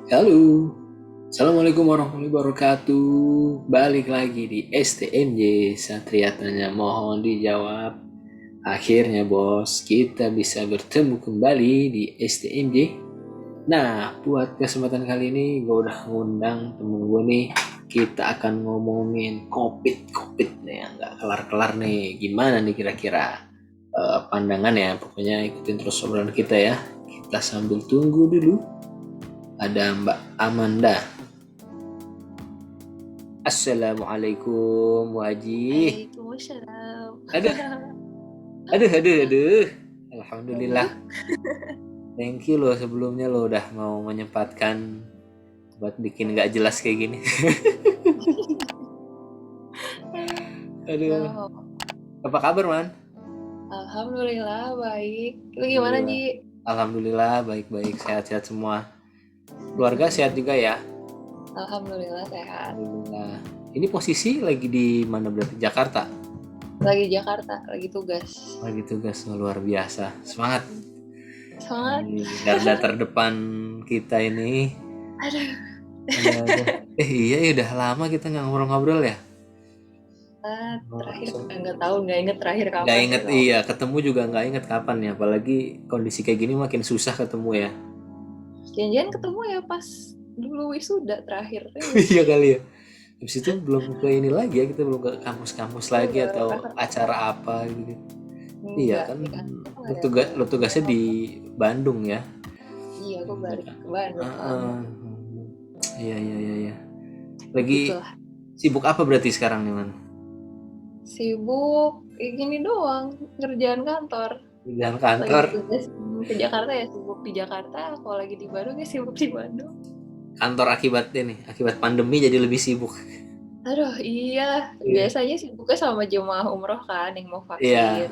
Halo, Assalamualaikum warahmatullahi wabarakatuh. Balik lagi di STMJ. Satria tanya mohon dijawab. Akhirnya bos, kita bisa bertemu kembali di STMJ. Nah, buat kesempatan kali ini gue udah ngundang temen gue nih. Kita akan ngomongin COVID nih yang nggak kelar-kelar nih. Gimana nih kira-kira pandangan ya? Pokoknya ikutin terus obrolan kita ya. Kita sambil tunggu dulu. Ada Mbak Amanda. Assalamualaikum Waji. Waalaikumsalam. Aduh, aduh. Alhamdulillah. Aduh, Thank you loh sebelumnya lo udah mau menyempatkan buat bikin nggak jelas kayak gini. Aduh, aduh. apa kabar man? Alhamdulillah baik. Lu gimana, Alhamdulillah. Ji? Alhamdulillah baik-baik sehat-sehat semua. Keluarga sehat juga ya. Alhamdulillah sehat. Alhamdulillah. Ini posisi lagi di mana berarti Jakarta? Lagi Jakarta, lagi tugas. Lagi tugas luar biasa. Semangat. Semangat. Di garda terdepan kita ini. Aduh, Iya ya udah lama kita nggak ngobrol-ngobrol ya. terakhir nggak tahu, nggak inget terakhir Nggak kapan inget gitu. iya ketemu juga nggak inget kapan ya. Apalagi kondisi kayak gini makin susah ketemu ya. Janjian ketemu ya pas dulu wisuda terakhir. Iya kali ya. Habis itu belum ke ini lagi ya, kita belum ke kampus-kampus lagi Enggak, atau masa acara apa gitu. Iya enggak kan di kantor nggak lo, ada tugas, lo apa-apa. tugasnya di Bandung ya. Iya, aku balik ke Bandung lama. Heeh. Iya. Lagi Begitulah. sibuk apa berarti sekarang nih man? Sibuk, gini doang, kerjaan kantor. Di dalam Lagi kantor. tugas ke Jakarta ya sibuk di Jakarta, kalau lagi di Bandung ya sibuk di Bandung. Kantor akibat ini, akibat pandemi jadi lebih sibuk. Aduh iya, Iya. biasanya sibuknya sama jemaah umroh kan yang mau Iya. vaksin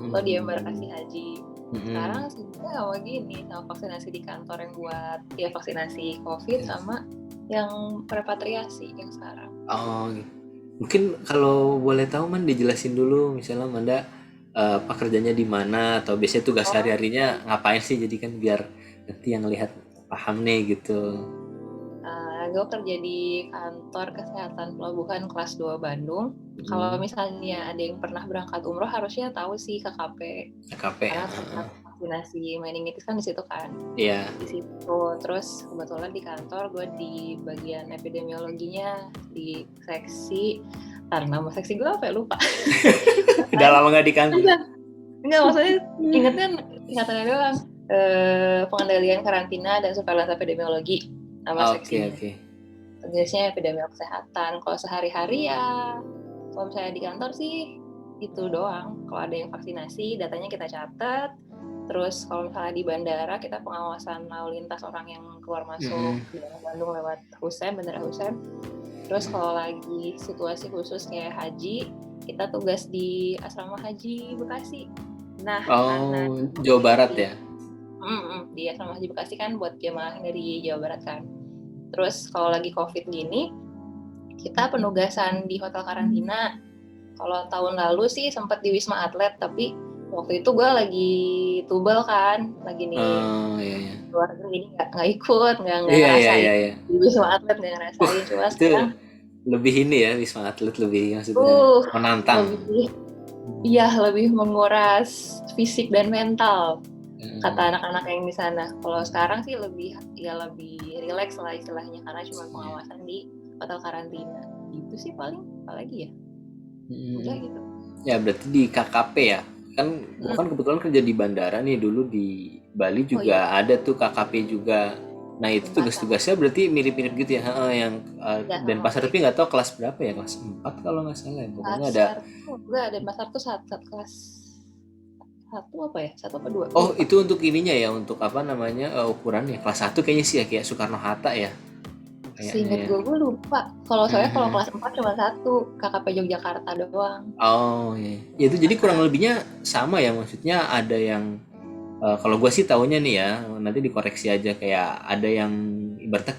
atau di embarkasi haji. Sekarang Mm-mm. sibuknya sama gini, sama vaksinasi di kantor yang buat ya vaksinasi COVID sama yang repatriasi yang sekarang. Oh, gitu. Mungkin kalau boleh tahu man dijelasin dulu misalnya Manda pekerjaannya di mana atau biasanya tugas Oh, sehari-harinya ngapain sih jadi kan biar nanti yang lihat paham nih gitu. gue kerja di kantor kesehatan pelabuhan kelas 2 Bandung. Kalau Hmm, misalnya ada yang pernah berangkat umroh harusnya tahu sih KKP. KKP ya. Karena tempat vaksinasi meningitis kan di situ kan. Iya. Di situ. Terus kebetulan di kantor gue di bagian epidemiologinya di seksi. Karena nama seksi gue apa ya lupa. Udah lama nggak di kantor. Enggak maksudnya ingetnya ingatannya doang. Pengendalian karantina dan surveillance epidemiologi nama seksinya. Oke. Tugasnya epidemiolog kesehatan. Kalau sehari-hari ya, kalau misalnya di kantor sih itu doang. Kalau ada yang vaksinasi, datanya kita catat. Terus kalau misalnya di bandara, kita pengawasan lalu lintas orang yang keluar masuk di Bandung lewat Bandara Hussein. Terus kalau lagi situasi khusus kayak haji, kita tugas di asrama haji Bekasi. Nah, karena Oh, Jawa Barat ya. di asrama haji Bekasi kan buat jemaah dari Jawa Barat kan. Terus kalau lagi COVID gini, kita penugasan di hotel karantina. Kalau tahun lalu sih sempat di Wisma Atlet, tapi waktu itu gue lagi tubal kan, lagi nih Oh iya. keluar jadi nggak ikut, nggak Iya. ngerasain Iya. di Wisma Atlet, nggak ngerasain. Cuma Itu sekarang lebih ini ya Wisma Atlet lebih maksudnya menantang. lebih lebih menguras fisik dan mental kata anak-anak yang di sana. Kalau sekarang sih lebih rileks lah istilahnya karena cuma pengawasan di hotel karantina. Gitu sih paling apalagi ya. Udah gitu. Ya berarti di KKP ya. Kan gua kan kebetulan kerja di bandara nih dulu di Bali Oh iya, juga ada tuh KKP juga. Nah itu Denpasar. tugas-tugasnya berarti mirip-mirip gitu ya. Yang Ya sama Denpasar kayak tapi nggak tahu kelas berapa ya, kelas 4 kalau nggak salah ya. Pokoknya ada. pasar tuh enggak ada pasar tuh saat kelas satu apa ya? Satu apa dua? Oh Lupa. itu untuk ininya ya, untuk apa namanya ukurannya kelas satu kayaknya sih ya kayak Soekarno Hatta ya kayaknya Seinget ya. gue lupa. Kalau soalnya kalau kelas 4 cuma satu KKP Yogyakarta doang. Oh iya. Ya, itu jadi kurang lebihnya sama ya, maksudnya ada yang kalau gue sih taunya nih ya, nanti dikoreksi aja, kayak ada yang ibaratnya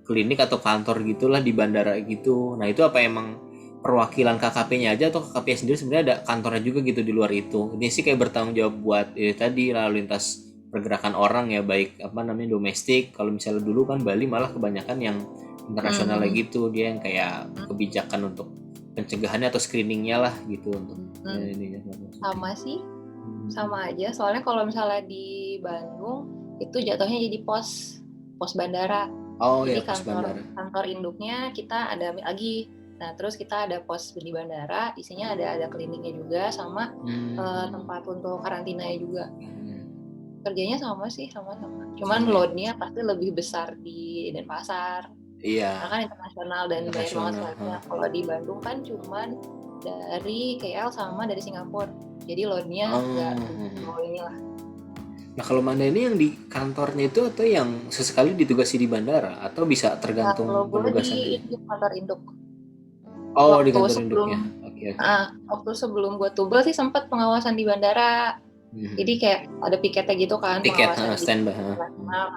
klinik atau kantor gitulah di bandara gitu. Nah itu apa emang perwakilan KKP-nya aja atau KKP sendiri sebenarnya ada kantornya juga gitu di luar itu? Ini sih kayak bertanggung jawab buat tadi lalu lintas pergerakan orang ya, baik apa namanya domestik. Kalau misalnya dulu kan Bali malah kebanyakan yang internasional Hmm. gitu, dia yang kayak Hmm. kebijakan untuk pencegahannya atau screeningnya lah gitu untuk Hmm. ini Sama sih, Hmm. sama aja. Soalnya kalau misalnya di Bandung itu jatuhnya jadi pos bandara. Oh ya, Jadi pos bandara. kantor induknya kita ada lagi. Nah, terus kita ada pos di bandara, isinya ada kliniknya juga sama tempat untuk karantinanya juga. Kerjanya sama sih, sama-sama. Cuman Sama ya? load-nya pasti lebih besar di Denpasar. Iya, Karena kan internasional dan banyak banget internasional. flightnya. Kalau di Bandung kan cuman dari KL sama dari Singapura. Jadi load-nya nggak terlalu inilah. Nah kalau Manda ini yang di kantornya itu atau yang sesekali ditugasi di bandara atau bisa tergantung Kalau gue penugasan di aja? kantor induk. Oh di Waktu kantor sebelum induknya. Oke. waktu sebelum gue tubel sih sempat pengawasan di bandara. Jadi kayak ada piketnya gitu kan, Tiket pengawasan di standby. internasional.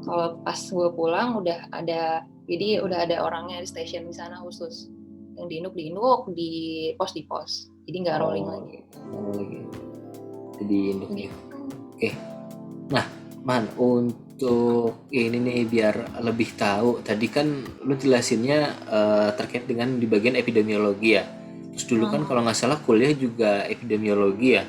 Kalau pas gue pulang udah ada, jadi udah ada orangnya di stasiun di sana khusus. Yang di induk, di pos. Jadi nggak rolling lagi. Itu di induknya. Gitu. Oke. Nah, Man, untuk ini nih biar lebih tahu, tadi kan lu jelasinnya terkait dengan di bagian epidemiologi ya. Terus dulu kan kalau nggak salah kuliah juga epidemiologi ya.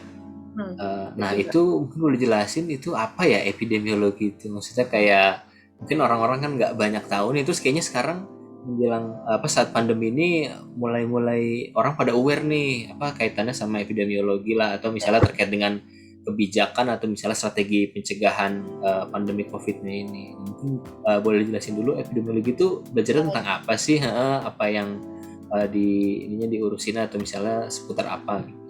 Nah Juga. itu mungkin boleh jelasin itu apa ya epidemiologi itu? Maksudnya kayak mungkin orang-orang kan nggak banyak tahu nih. Terus kayaknya sekarang menjelang apa saat pandemi ini mulai-mulai orang pada aware nih apa kaitannya sama epidemiologi lah atau misalnya terkait dengan kebijakan atau misalnya strategi pencegahan pandemi COVID ini. Mungkin boleh dijelasin dulu epidemiologi itu belajar tentang apa sih? Apa yang di ininya diurusin atau misalnya seputar apa gitu.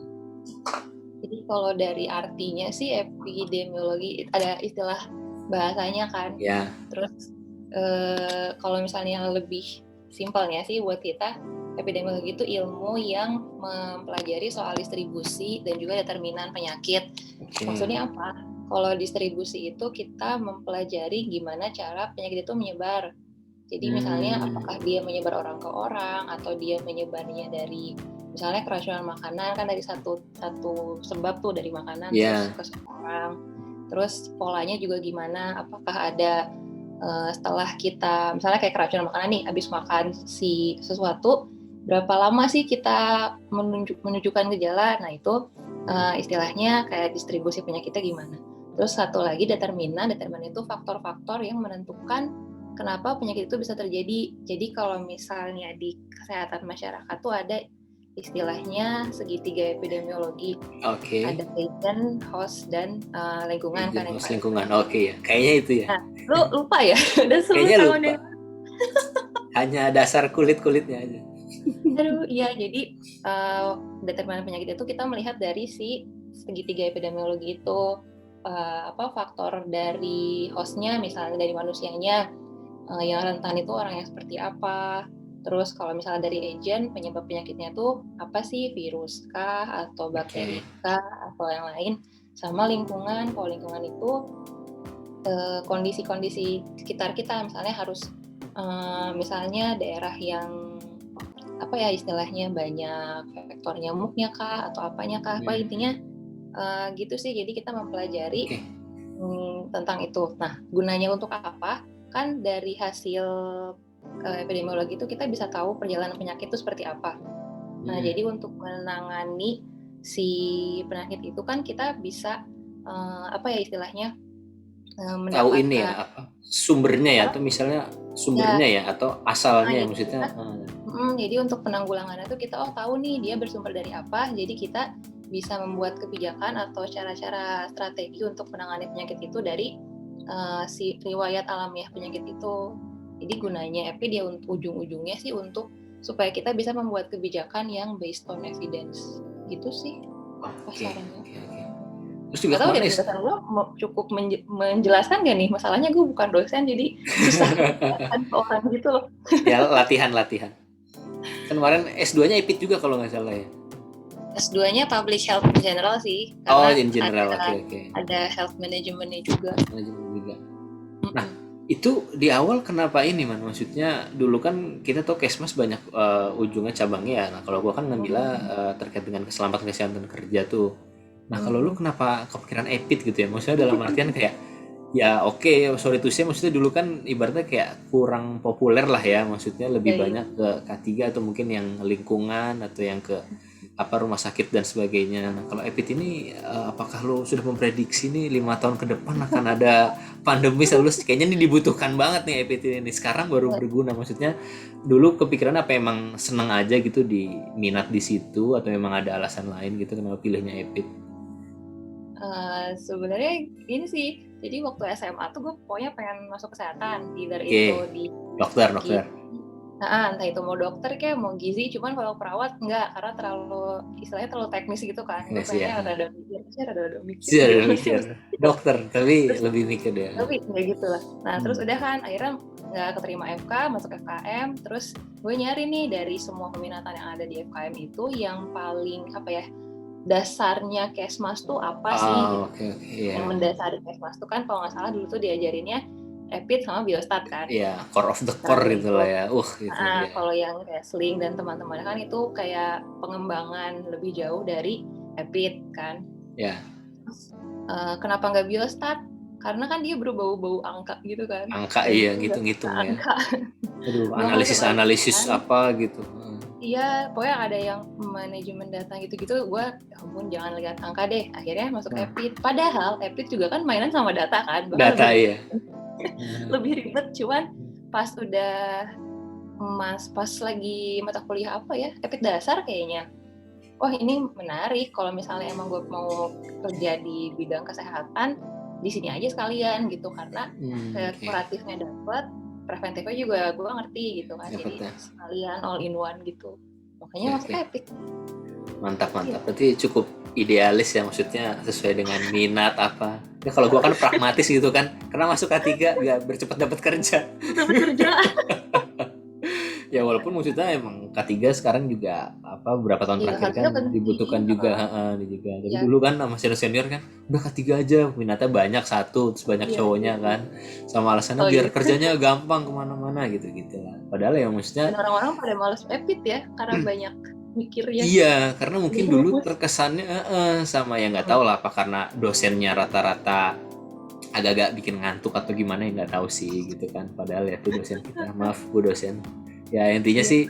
Jadi kalau dari artinya sih epidemiologi ada istilah bahasanya kan. Ya. Terus kalau misalnya lebih simpelnya sih buat kita, epidemiologi itu ilmu yang mempelajari soal distribusi dan juga determinan penyakit. Maksudnya apa? Kalau distribusi itu kita mempelajari gimana cara penyakit itu menyebar. Jadi misalnya apakah dia menyebar orang ke orang atau dia menyebarnya dari misalnya keracunan makanan kan dari satu sebab tuh dari makanan terus ke seseorang. Terus polanya juga gimana? Apakah ada setelah kita misalnya kayak keracunan makanan nih, habis makan si sesuatu berapa lama sih kita menunjukkan gejala? Nah itu istilahnya kayak distribusi penyakitnya gimana. Terus satu lagi determinan itu faktor-faktor yang menentukan kenapa penyakit itu bisa terjadi. Jadi kalau misalnya di kesehatan masyarakat tuh ada istilahnya segitiga epidemiologi. Ada agent, host, dan lingkungan kan yang lingkungan. Oke ya. Kayaknya itu ya. Nah, lu lupa ya? Udah 10 Kayaknya tahun lupa. Hanya dasar kulit-kulitnya aja. Aduh, iya. Jadi determinan penyakit itu kita melihat dari si segitiga epidemiologi itu. Faktor dari hostnya, misalnya dari manusianya, yang rentan itu orang yang seperti apa. Terus kalau misalnya dari agent, penyebab penyakitnya itu apa sih? Virus kah? Atau bakteri kah? Atau yang lain. Sama lingkungan, kalau lingkungan itu kondisi-kondisi sekitar kita, misalnya harus misalnya daerah yang apa ya istilahnya banyak vektor nyamuknya kah atau apanya kah, apa intinya gitu sih. Jadi kita mempelajari tentang itu. Nah, gunanya untuk apa? Kan dari hasil epidemiologi itu kita bisa tahu perjalanan penyakit itu seperti apa. Nah, jadi untuk menangani si penyakit itu kan kita bisa apa ya istilahnya tahu ini ya apa sumbernya ya atau misalnya sumbernya ya atau asalnya ya maksudnya. Jadi untuk penanggulangannya itu kita tahu nih dia bersumber dari apa. Jadi kita bisa membuat kebijakan atau cara-cara strategi untuk menangani penyakit itu dari si riwayat alamiah penyakit itu. Jadi gunanya EP dia ujung-ujungnya sih untuk supaya kita bisa membuat kebijakan yang based on evidence. Gitu sih pasarannya. Terus juga tahu deh penjelasan gue cukup menjelaskan gak nih? Masalahnya gue bukan dosen jadi susah menjelaskan ke orang gitu loh. Ya latihan. Kan kemarin S2-nya IPIT juga kalau nggak salah ya. S2-nya Public Health in General sih. Karena in general, ada health management-nya juga. Nah, itu di awal kenapa ini Man? Maksudnya dulu kan kita tahu Kesmas banyak ujungnya cabangnya ya. Nah, kalau gua kan ngambilnya terkait dengan keselamatan kesehatan kerja tuh. Nah kalau lu kenapa kepikiran EPIT gitu ya? Maksudnya dalam artian kayak ya oke, sorry to say, maksudnya dulu kan ibaratnya kayak kurang populer lah ya, maksudnya Ya, lebih iya. banyak ke K3 atau mungkin yang lingkungan atau yang ke apa rumah sakit dan sebagainya. Nah kalau EPIT ini apakah lo sudah memprediksi nih 5 tahun ke depan akan ada pandemi, selalu kayaknya ini dibutuhkan banget nih EPIT ini, sekarang baru berguna, maksudnya dulu kepikiran apa emang seneng aja gitu di minat di situ atau memang ada alasan lain gitu kenapa pilihnya EPIT? Sebenarnya ini sih, jadi waktu SMA tuh gue pokoknya pengen masuk kesehatan, either Oke, itu di dokter gizi, dokter. entah itu mau dokter kayak mau gizi, cuman kalau perawat enggak, karena terlalu istilahnya terlalu teknis gitu kan. Gue Teknis ya. pengennya rada mikir Sih ada gimana sih mikir mesti. dokter tapi Terus lebih mikir dia. tapi kayak gitu lah. Nah terus Hmm. udah kan akhirnya nggak keterima FK, masuk FKM, terus gue nyari nih dari semua peminatan yang ada di FKM itu yang paling apa ya, dasarnya Kesmas tuh apa sih gitu. Oke oke ya. Yang mendasari Kesmas tuh kan kalau nggak salah dulu tuh diajarinnya EPIT sama Biostat kan. Ya core of the Nah core gitu lah untuk ya. Gitu ya. kalau yang kayak Sling dan teman-temannya kan itu kayak pengembangan lebih jauh dari EPIT kan. Ya. Kenapa nggak Biostat? Karena kan dia berbau-bau angka gitu kan. Angka Dan iya gue nggak suka ngitung-ngitung ya. angka. Aduh Gue nggak suka analisis hitungan. apa gitu. Iya, pokoknya ada yang manajemen data gitu-gitu, gue ya ampun jangan lihat angka deh. Akhirnya masuk EPIT. Padahal EPIT juga kan mainan sama data kan, bahkan Data lebih iya. ribet. Lebih ribet, cuman pas udah pas lagi mata kuliah apa ya, EPIT dasar kayaknya. Wah ini menarik, kalau misalnya emang gue mau kerja di bidang kesehatan, di sini aja sekalian gitu, karena kuratifnya dapet, preventifnya juga gue ngerti gitu kan, Dapet jadi ya. sekalian all in one gitu. Makanya masuk EPIT. Mantap. Berarti cukup idealis ya, maksudnya sesuai dengan minat apa. Ya kalau gua kan pragmatis gitu kan. Karena masuk K3 biar bercepat dapat kerja. Dapat kerja. Ya walaupun maksudnya emang K3 sekarang juga apa beberapa tahun Iya, terakhir kan harusnya penting. dibutuhkan juga, juga. Tapi Ya, dulu kan sama senior kan udah K3 aja, minatnya banyak satu, terus banyak iya, cowoknya kan. Sama alasannya oh biar iya. kerjanya gampang kemana-mana gitu lah. Padahal ya maksudnya Dan orang-orang pada males EPIT ya, karena banyak mikirnya. iya, karena mungkin Jadi dulu rumus. terkesannya sama ya nggak tahu lah apa karena dosennya rata-rata agak-agak bikin ngantuk atau gimana ya nggak tahu sih gitu kan. Padahal ya tuh dosen kita, maaf Bu dosen. Ya intinya Iya. sih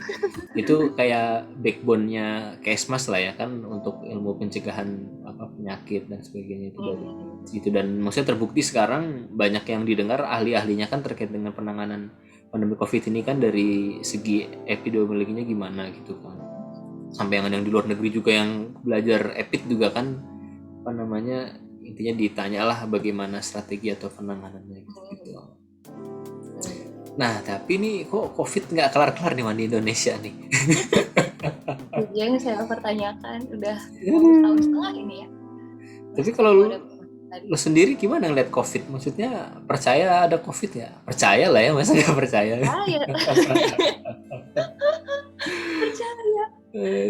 itu kayak backbone-nya Kesmas lah ya kan untuk ilmu pencegahan apa penyakit dan sebagainya itu dari itu, dan maksudnya terbukti sekarang banyak yang didengar ahli-ahlinya kan terkait dengan penanganan pandemi COVID ini kan dari segi epidemiologinya gimana gitu kan, sampai yang di luar negeri juga yang belajar EPIT juga kan apa namanya intinya ditanyalah bagaimana strategi atau penanganannya gitu. Nah tapi nih kok COVID nggak kelar-kelar nih di Indonesia nih. Itu yang saya pertanyakan, udah mau setahun setengah ini ya. Tapi Masih kalau belum lu, ada tadi. lu sendiri gimana ngeliat COVID? Maksudnya percaya ada COVID ya? Percaya lah ya, masa nggak percaya? Percaya. Percaya.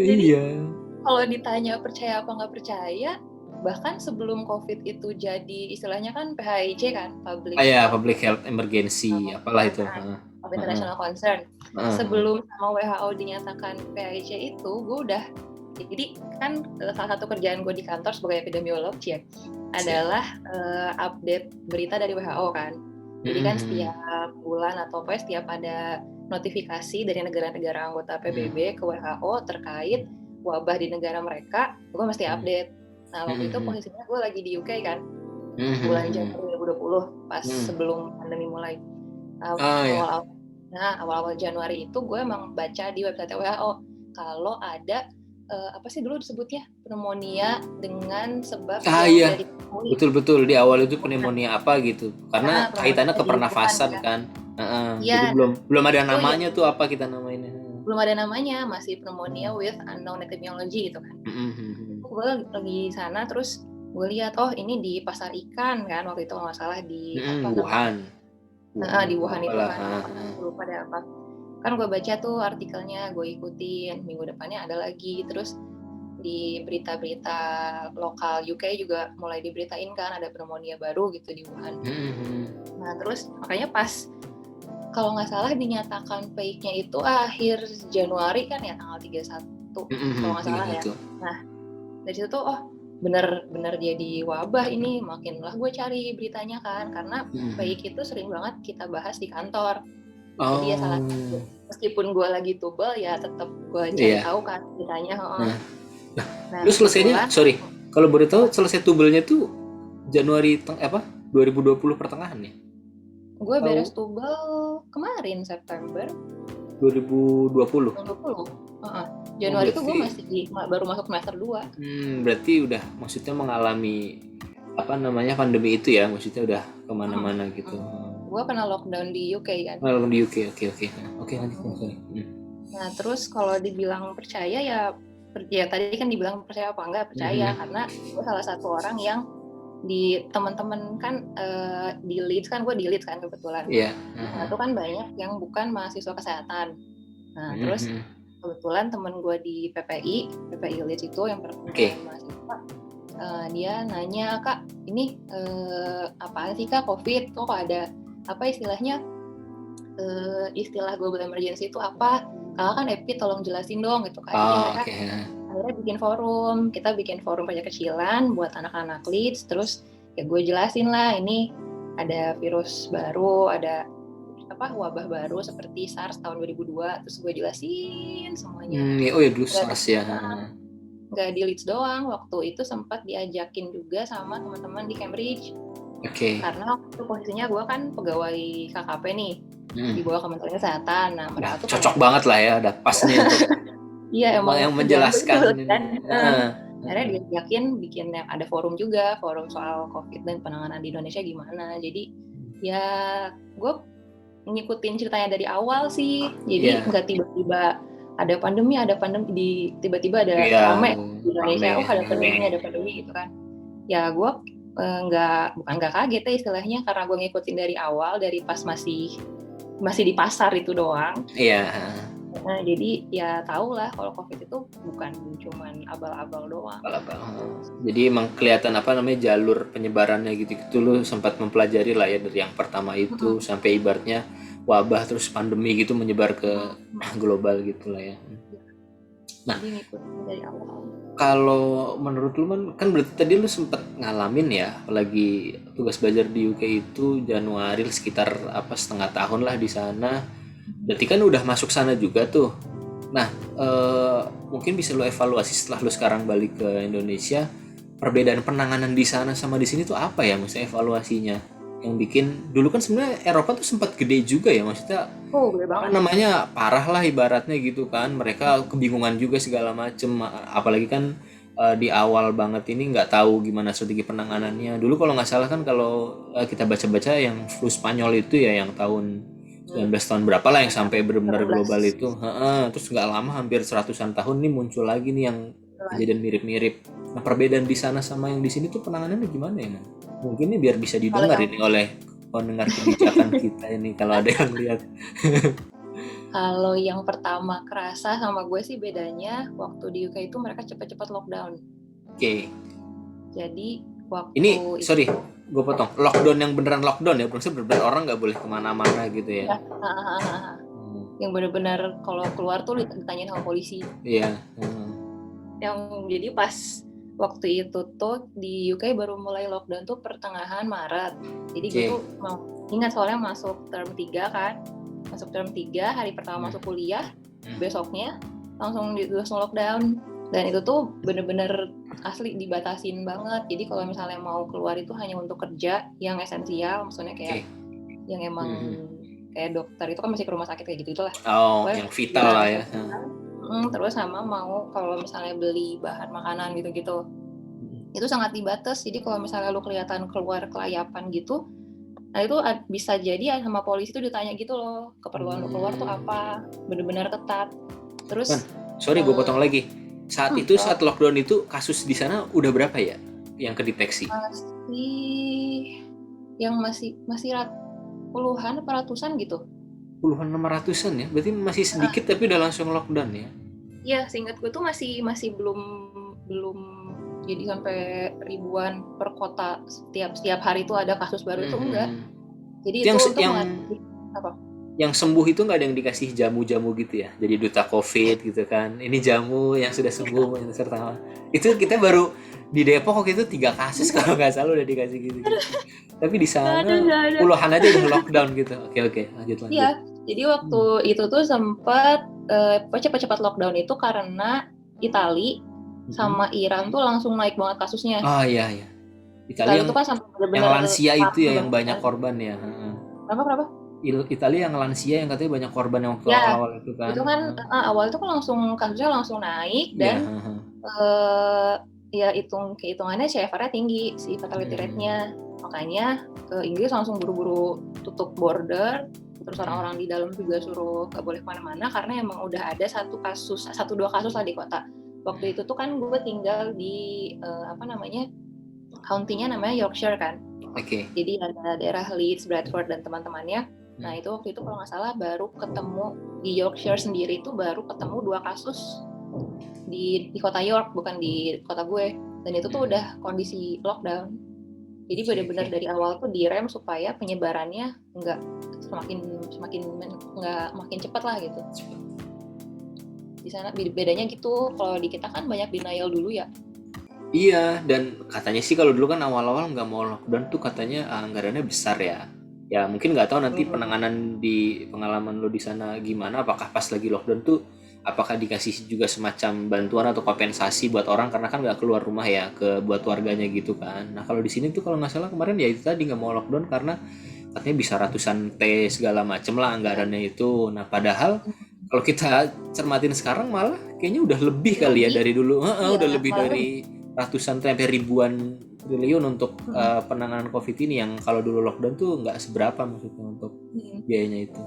Jadi Iya. kalau ditanya percaya apa nggak percaya, bahkan sebelum COVID itu jadi istilahnya kan PHIC kan, Public Ya Health public health emergency, apalah itu. of International Concern. Sebelum sama WHO dinyatakan PHIC itu, gue udah, jadi kan salah satu kerjaan gue di kantor sebagai epidemiolog ya, adalah update berita dari WHO kan. Jadi kan setiap bulan atau setiap ada notifikasi dari negara-negara anggota PBB ke WHO terkait wabah di negara mereka, gue mesti update. Nah waktu itu posisinya gue lagi di UK kan, bulan Januari 2020 pas sebelum pandemi mulai. Awal-awal Januari itu gue emang baca di website WHO kalau ada apa sih dulu disebutnya pneumonia dengan sebab yang Iya, tidak diketahui. betul di awal itu pneumonia apa gitu, karena kaitannya ke pernafasan kan. Jadi belum ada namanya tuh apa kita namainnya. Belum ada namanya, masih pneumonia with unknown epidemiology gitu kan. Gue lagi di sana terus gue lihat ini di pasar ikan kan waktu itu nggak salah di Wuhan. Di Wuhan itu kan, lupa ada apa. Kan gue baca tuh artikelnya, gue ikutin. Minggu depannya ada lagi. Terus di berita-berita lokal UK juga mulai diberitain kan ada pneumonia baru gitu di Wuhan. Nah terus makanya pas kalau nggak salah dinyatakan peaknya itu akhir Januari kan ya, tanggal 31 kalau nggak salah ya. Nah dari situ tuh bener-bener jadi wabah ini, makinlah gue cari beritanya kan, karena baik itu sering banget kita bahas di kantor. Jadi ya salah satu, meskipun gue lagi tubel ya tetap gue cari tahu kan beritanya. Nah, lu selesainya, sorry, kalau boleh tahu selesai tubelnya tuh Januari 2020 pertengahan ya? Gue beres tubel kemarin September 2020. Januari itu gue masih baru masuk semester 2. Berarti udah maksudnya mengalami pandemi itu ya, maksudnya udah kemana-mana gitu. Gue pernah lockdown di UK kan. Lockdown di UK, oke nanti. Nah terus kalau dibilang percaya ya tadi kan dibilang percaya apa enggak, percaya karena gue salah satu orang yang di teman-teman kan di Leeds kan, gue di Leeds kan kebetulan. Nah itu kan banyak yang bukan mahasiswa kesehatan. Nah terus kebetulan temen gue di PPI Leeds itu yang perkumpulan mahasiswa, dia nanya, Kak ini apaan sih Kak COVID, kok ada apa istilahnya, istilah global emergency itu apa, Kakak kan EPI tolong jelasin dong gitu kan. Jadi mereka akhirnya kita bikin forum kecil-kecilan buat anak-anak Leeds, terus ya gue jelasin lah ini ada virus baru, ada wabah baru seperti SARS tahun 2002, terus gue jelasin semuanya. Dulu SARS ya. Nggak di Leeds doang, waktu itu sempat diajakin juga sama teman-teman di Cambridge. Karena waktu itu posisinya gue kan pegawai KKP nih, di bawah Kementerian Kesehatan. Nah mereka tuh cocok banget lah ya, udah pas nih untuk iya emang yang menjelaskan kan. Akhirnya diajakin bikin ada forum juga, forum soal COVID dan penanganan di Indonesia gimana. Jadi ya gue ngikutin ceritanya dari awal sih, jadi nggak tiba-tiba ada pandemi tiba-tiba ada rame di Indonesia, ada pandemi gitu kan. Ya gue bukan nggak kaget ya istilahnya, karena gue ngikutin dari awal, dari pas masih di pasar itu doang. Nah, jadi ya tau lah kalau COVID itu bukan cuman abal-abal doang. Jadi emang kelihatan jalur penyebarannya gitu lu sempat mempelajari lah ya, dari yang pertama itu sampai ibaratnya wabah terus pandemi gitu menyebar ke global gitu lah ya. Nah, jadi ngikutin dari awal. Kalau menurut lu kan berarti tadi lu sempat ngalamin ya, apalagi tugas belajar di UK itu Januari sekitar setengah tahun lah di sana. Berarti kan udah masuk sana juga tuh. Nah, mungkin bisa lu evaluasi setelah lu sekarang balik ke Indonesia, perbedaan penanganan di sana sama di sini tuh apa ya, maksudnya evaluasinya? Yang bikin dulu kan sebenarnya Eropa tuh sempat gede juga ya, maksudnya gede banget. Namanya parah lah ibaratnya gitu kan, mereka kebingungan juga segala macem, apalagi kan di awal banget ini nggak tahu gimana strategi penanganannya. Dulu kalau nggak salah kan, kalau kita baca-baca yang flu Spanyol itu ya yang tahun 19 tahun berapa lah yang sampai benar-benar global itu, terus nggak lama hampir 100-an tahun nih muncul lagi nih yang kejadian mirip-mirip. Nah perbedaan di sana sama yang di sini tuh penanganannya gimana ya, Man? Mungkin ini biar bisa didengar ini oleh pendengar kebijakan kita ini kalau ada yang lihat. Kalau yang pertama kerasa sama gue sih bedanya waktu di UK itu mereka cepat-cepat lockdown. Jadi waktu ini sorry gue potong, lockdown yang beneran lockdown ya, maksudnya bener-bener orang nggak boleh kemana-mana gitu ya. Yang bener-bener kalau keluar tuh ditanyain sama polisi. Yang jadi pas waktu itu tuh di UK baru mulai lockdown tuh pertengahan Maret. Jadi gue tuh ingat soalnya masuk term 3 kan. Masuk term 3, hari pertama masuk kuliah, besoknya langsung lockdown. Dan itu tuh bener-bener asli dibatasin banget. Jadi kalau misalnya mau keluar itu hanya untuk kerja yang esensial, maksudnya kayak yang emang kayak dokter itu kan masih ke rumah sakit kayak gitu itulah. Yang vital lah ya. Terus sama mau kalau misalnya beli bahan makanan gitu-gitu, itu sangat dibatas. Jadi kalau misalnya lu kelihatan keluar kelayapan gitu, nah itu bisa jadi sama polisi tuh ditanya gitu loh, keperluan lu keluar tuh apa, benar-benar ketat. Terus sorry gue potong lagi, saat lockdown itu kasus di sana udah berapa ya yang kedeteksi? Masih puluhan apa ratusan gitu. Puluhan 600-an ya, berarti masih sedikit tapi udah langsung lockdown ya? Iya, seingat gue tuh masih belum jadi sampai ribuan per kota, setiap hari itu ada kasus baru itu enggak. Jadi itu yang sembuh itu nggak ada yang dikasih jamu-jamu gitu ya, jadi duta COVID gitu kan, ini jamu yang sudah sembuh serta itu kita baru Di Depok waktu itu 3 kasus kalau nggak salah udah dikasih gitu-gitu. Tapi di sana Nggak ada. puluhan aja udah lockdown gitu. Oke, lanjut lanjut. Iya, jadi waktu itu tuh sempat cepat-cepat lockdown itu karena Itali sama Iran tuh langsung naik banget kasusnya. Oh iya. Italia Itali yang tuh kan sampai yang benar-benar lansia itu parah ya yang banget banyak kan. korban ya. Heeh. Berapa? Italia yang lansia yang katanya banyak korban yang waktu Ya, awal-awal itu kan. itu kan awal itu kan langsung kasusnya langsung naik Iya, dan heeh. ya kehitungannya CFR-nya tinggi si fatality rate-nya. Makanya Inggris langsung buru-buru tutup border, terus orang-orang di dalam juga suruh gak boleh kemana-mana karena emang udah ada 1-2 kasus lah di kota. Waktu itu tuh kan gue tinggal di county-nya namanya Yorkshire kan. Oke. Jadi ada daerah Leeds, Bradford dan teman-temannya. Nah itu waktu itu kalau nggak salah baru ketemu di Yorkshire sendiri itu baru ketemu 2 kasus di kota York, bukan di kota gue. Dan itu tuh udah kondisi lockdown. Jadi benar-benar dari awal tuh direm supaya penyebarannya nggak makin cepat lah gitu. Di sana bedanya gitu. Kalau di kita kan banyak denial dulu ya. Iya, dan katanya sih kalau dulu kan awal-awal nggak mau lockdown tuh katanya anggarannya besar ya. Ya mungkin nggak tahu nanti penanganan di pengalaman lo di sana gimana. Apakah pas lagi lockdown tuh apakah dikasih juga semacam bantuan atau kompensasi buat orang karena kan nggak keluar rumah ya buat warganya gitu kan. Nah kalau di sini tuh kalau nggak salah kemarin ya itu tadi nggak mau lockdown karena katanya bisa ratusan T segala macem lah anggarannya itu. Nah padahal kalau kita cermatin sekarang malah kayaknya udah lebih kali ya dari dulu. Udah lebih dari ratusan sampai ribuan triliun untuk penanganan COVID ini yang kalau dulu lockdown tuh nggak seberapa maksudnya untuk biayanya itu.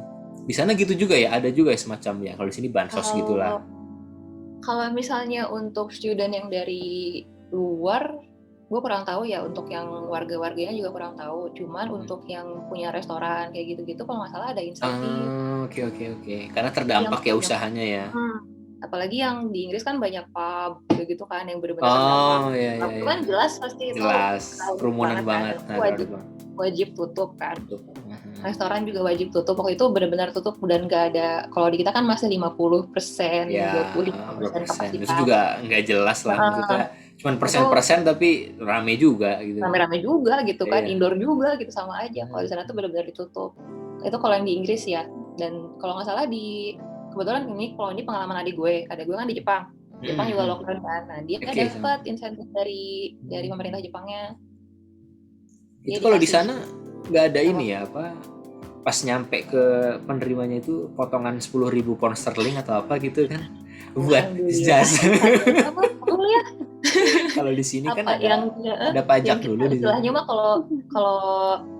Di sana gitu juga ya, ada juga ya semacam ya. Kalau di sini bansos gitulah. Kalau misalnya untuk student yang dari luar, gue kurang tahu ya. Untuk yang warga-warganya juga kurang tahu. Cuman untuk yang punya restoran kayak gitu-gitu, kalau nggak salah ada insentif. Oke. Karena terdampak ya usahanya ya. Apalagi yang di Inggris kan banyak pub gitu kan yang benar-benar terdampak. Oh iya. Pub kan jelas pasti itu Kerumunan banget. wajib tutup kan. Restoran juga wajib tutup. Waktu itu benar-benar tutup dan nggak ada. Kalau di kita kan masih 50%, ya, 25% kapasitas. Itu juga nggak jelas lah maksudnya. Cuman persen tapi rame juga gitu. Rame-rame juga gitu kan, indoor juga gitu sama aja. Kalau di sana tuh benar-benar ditutup. Itu kalau yang di Inggris ya. Dan kalau nggak salah kebetulan kalau ini pengalaman adik gue kan di Jepang. Jepang juga lockdown kan. Nah dia dapat insentif dari pemerintah Jepangnya. Itu kalau di sana nggak ada ini ya apa? Pas nyampe ke penerimanya itu potongan 10.000 pound sterling atau apa gitu kan? Buat jas. Kalau di sini kan ada pajak dulu di sini. Istilahnya mah kalau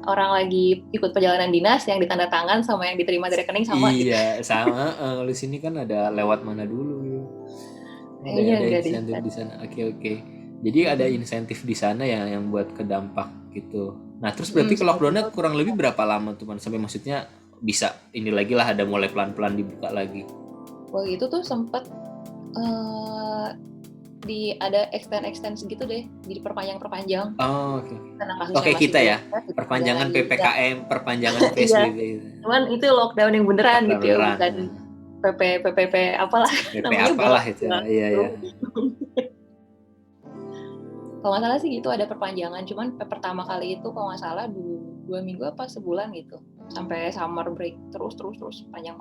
orang lagi ikut perjalanan dinas yang ditanda tangan sama yang diterima dari rekening sama. Iya, sama. Kalau di sini kan ada lewat mana dulu. Ada insentif di sana. Oke. Jadi ada insentif di sana ya yang buat kedampak gitu. Nah, terus berarti ke lockdown-nya kurang lebih berapa lama tuh man? Sampai maksudnya bisa ini lagi lah ada mulai pelan-pelan dibuka lagi. Waktu itu tuh sempat ada extend gitu deh, jadi perpanjang. Oh, oke kita ya, perpanjangan PPKM, perpanjangan PSBB gitu. Cuman itu lockdown yang beneran gitu ya, bukan PPP apalah. PP apalah itu, iya. Kalau nggak salah sih gitu ada perpanjangan, cuman pertama kali itu kalau nggak salah 2 minggu apa sebulan gitu, sampai summer break terus panjang.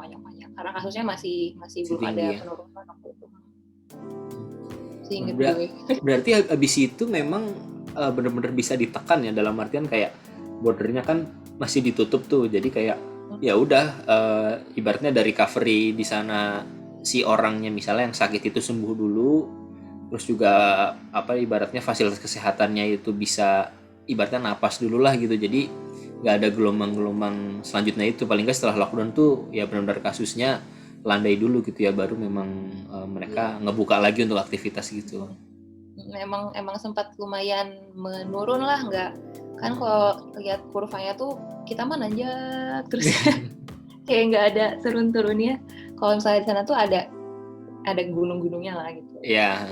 Karena kasusnya masih belum ada penurunan waktu itu. Berarti abis itu memang benar-benar bisa ditekan ya dalam artian kayak bordernya kan masih ditutup tuh, jadi kayak ya udah ibaratnya dari recovery di sana si orangnya misalnya yang sakit itu sembuh dulu, terus juga ibaratnya fasilitas kesehatannya itu bisa ibaratnya napas dulu lah gitu, jadi nggak ada gelombang-gelombang selanjutnya itu, paling nggak setelah lockdown tuh ya benar-benar kasusnya landai dulu gitu ya, baru memang mereka ngebuka lagi untuk aktivitas gitu. Emang sempat lumayan menurun lah, nggak kan kalau lihat kurvanya tuh kita mah nanjak terus kayak nggak ada turun-turunnya. Kalau misalnya di sana tuh ada gunung-gunungnya lah gitu. Iya.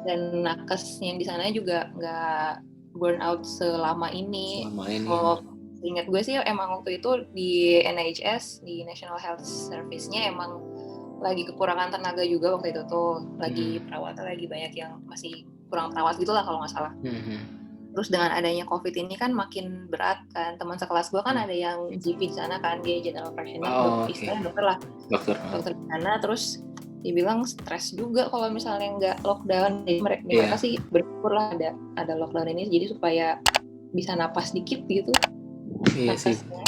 Dan nakes yang di sana juga nggak burn out selama ini. Kalau ingat gue sih emang waktu itu di NHS, di National Health Service-nya emang lagi kekurangan tenaga juga waktu itu tuh, lagi perawatan lagi banyak yang masih kurang terawat gitulah kalau nggak salah. Mhm. Terus dengan adanya COVID ini kan makin berat kan. Teman sekelas gue kan ada yang GP di sana kan, dia general practitioner, Oh, oke. istilahnya dokter lah, Dokter. dokter di sana. Terus dibilang stres juga kalau misalnya nggak lockdown. Jadi mereka sih bersyukur lah ada lockdown ini, jadi supaya bisa napas dikit gitu. Iya sih. Napasnya.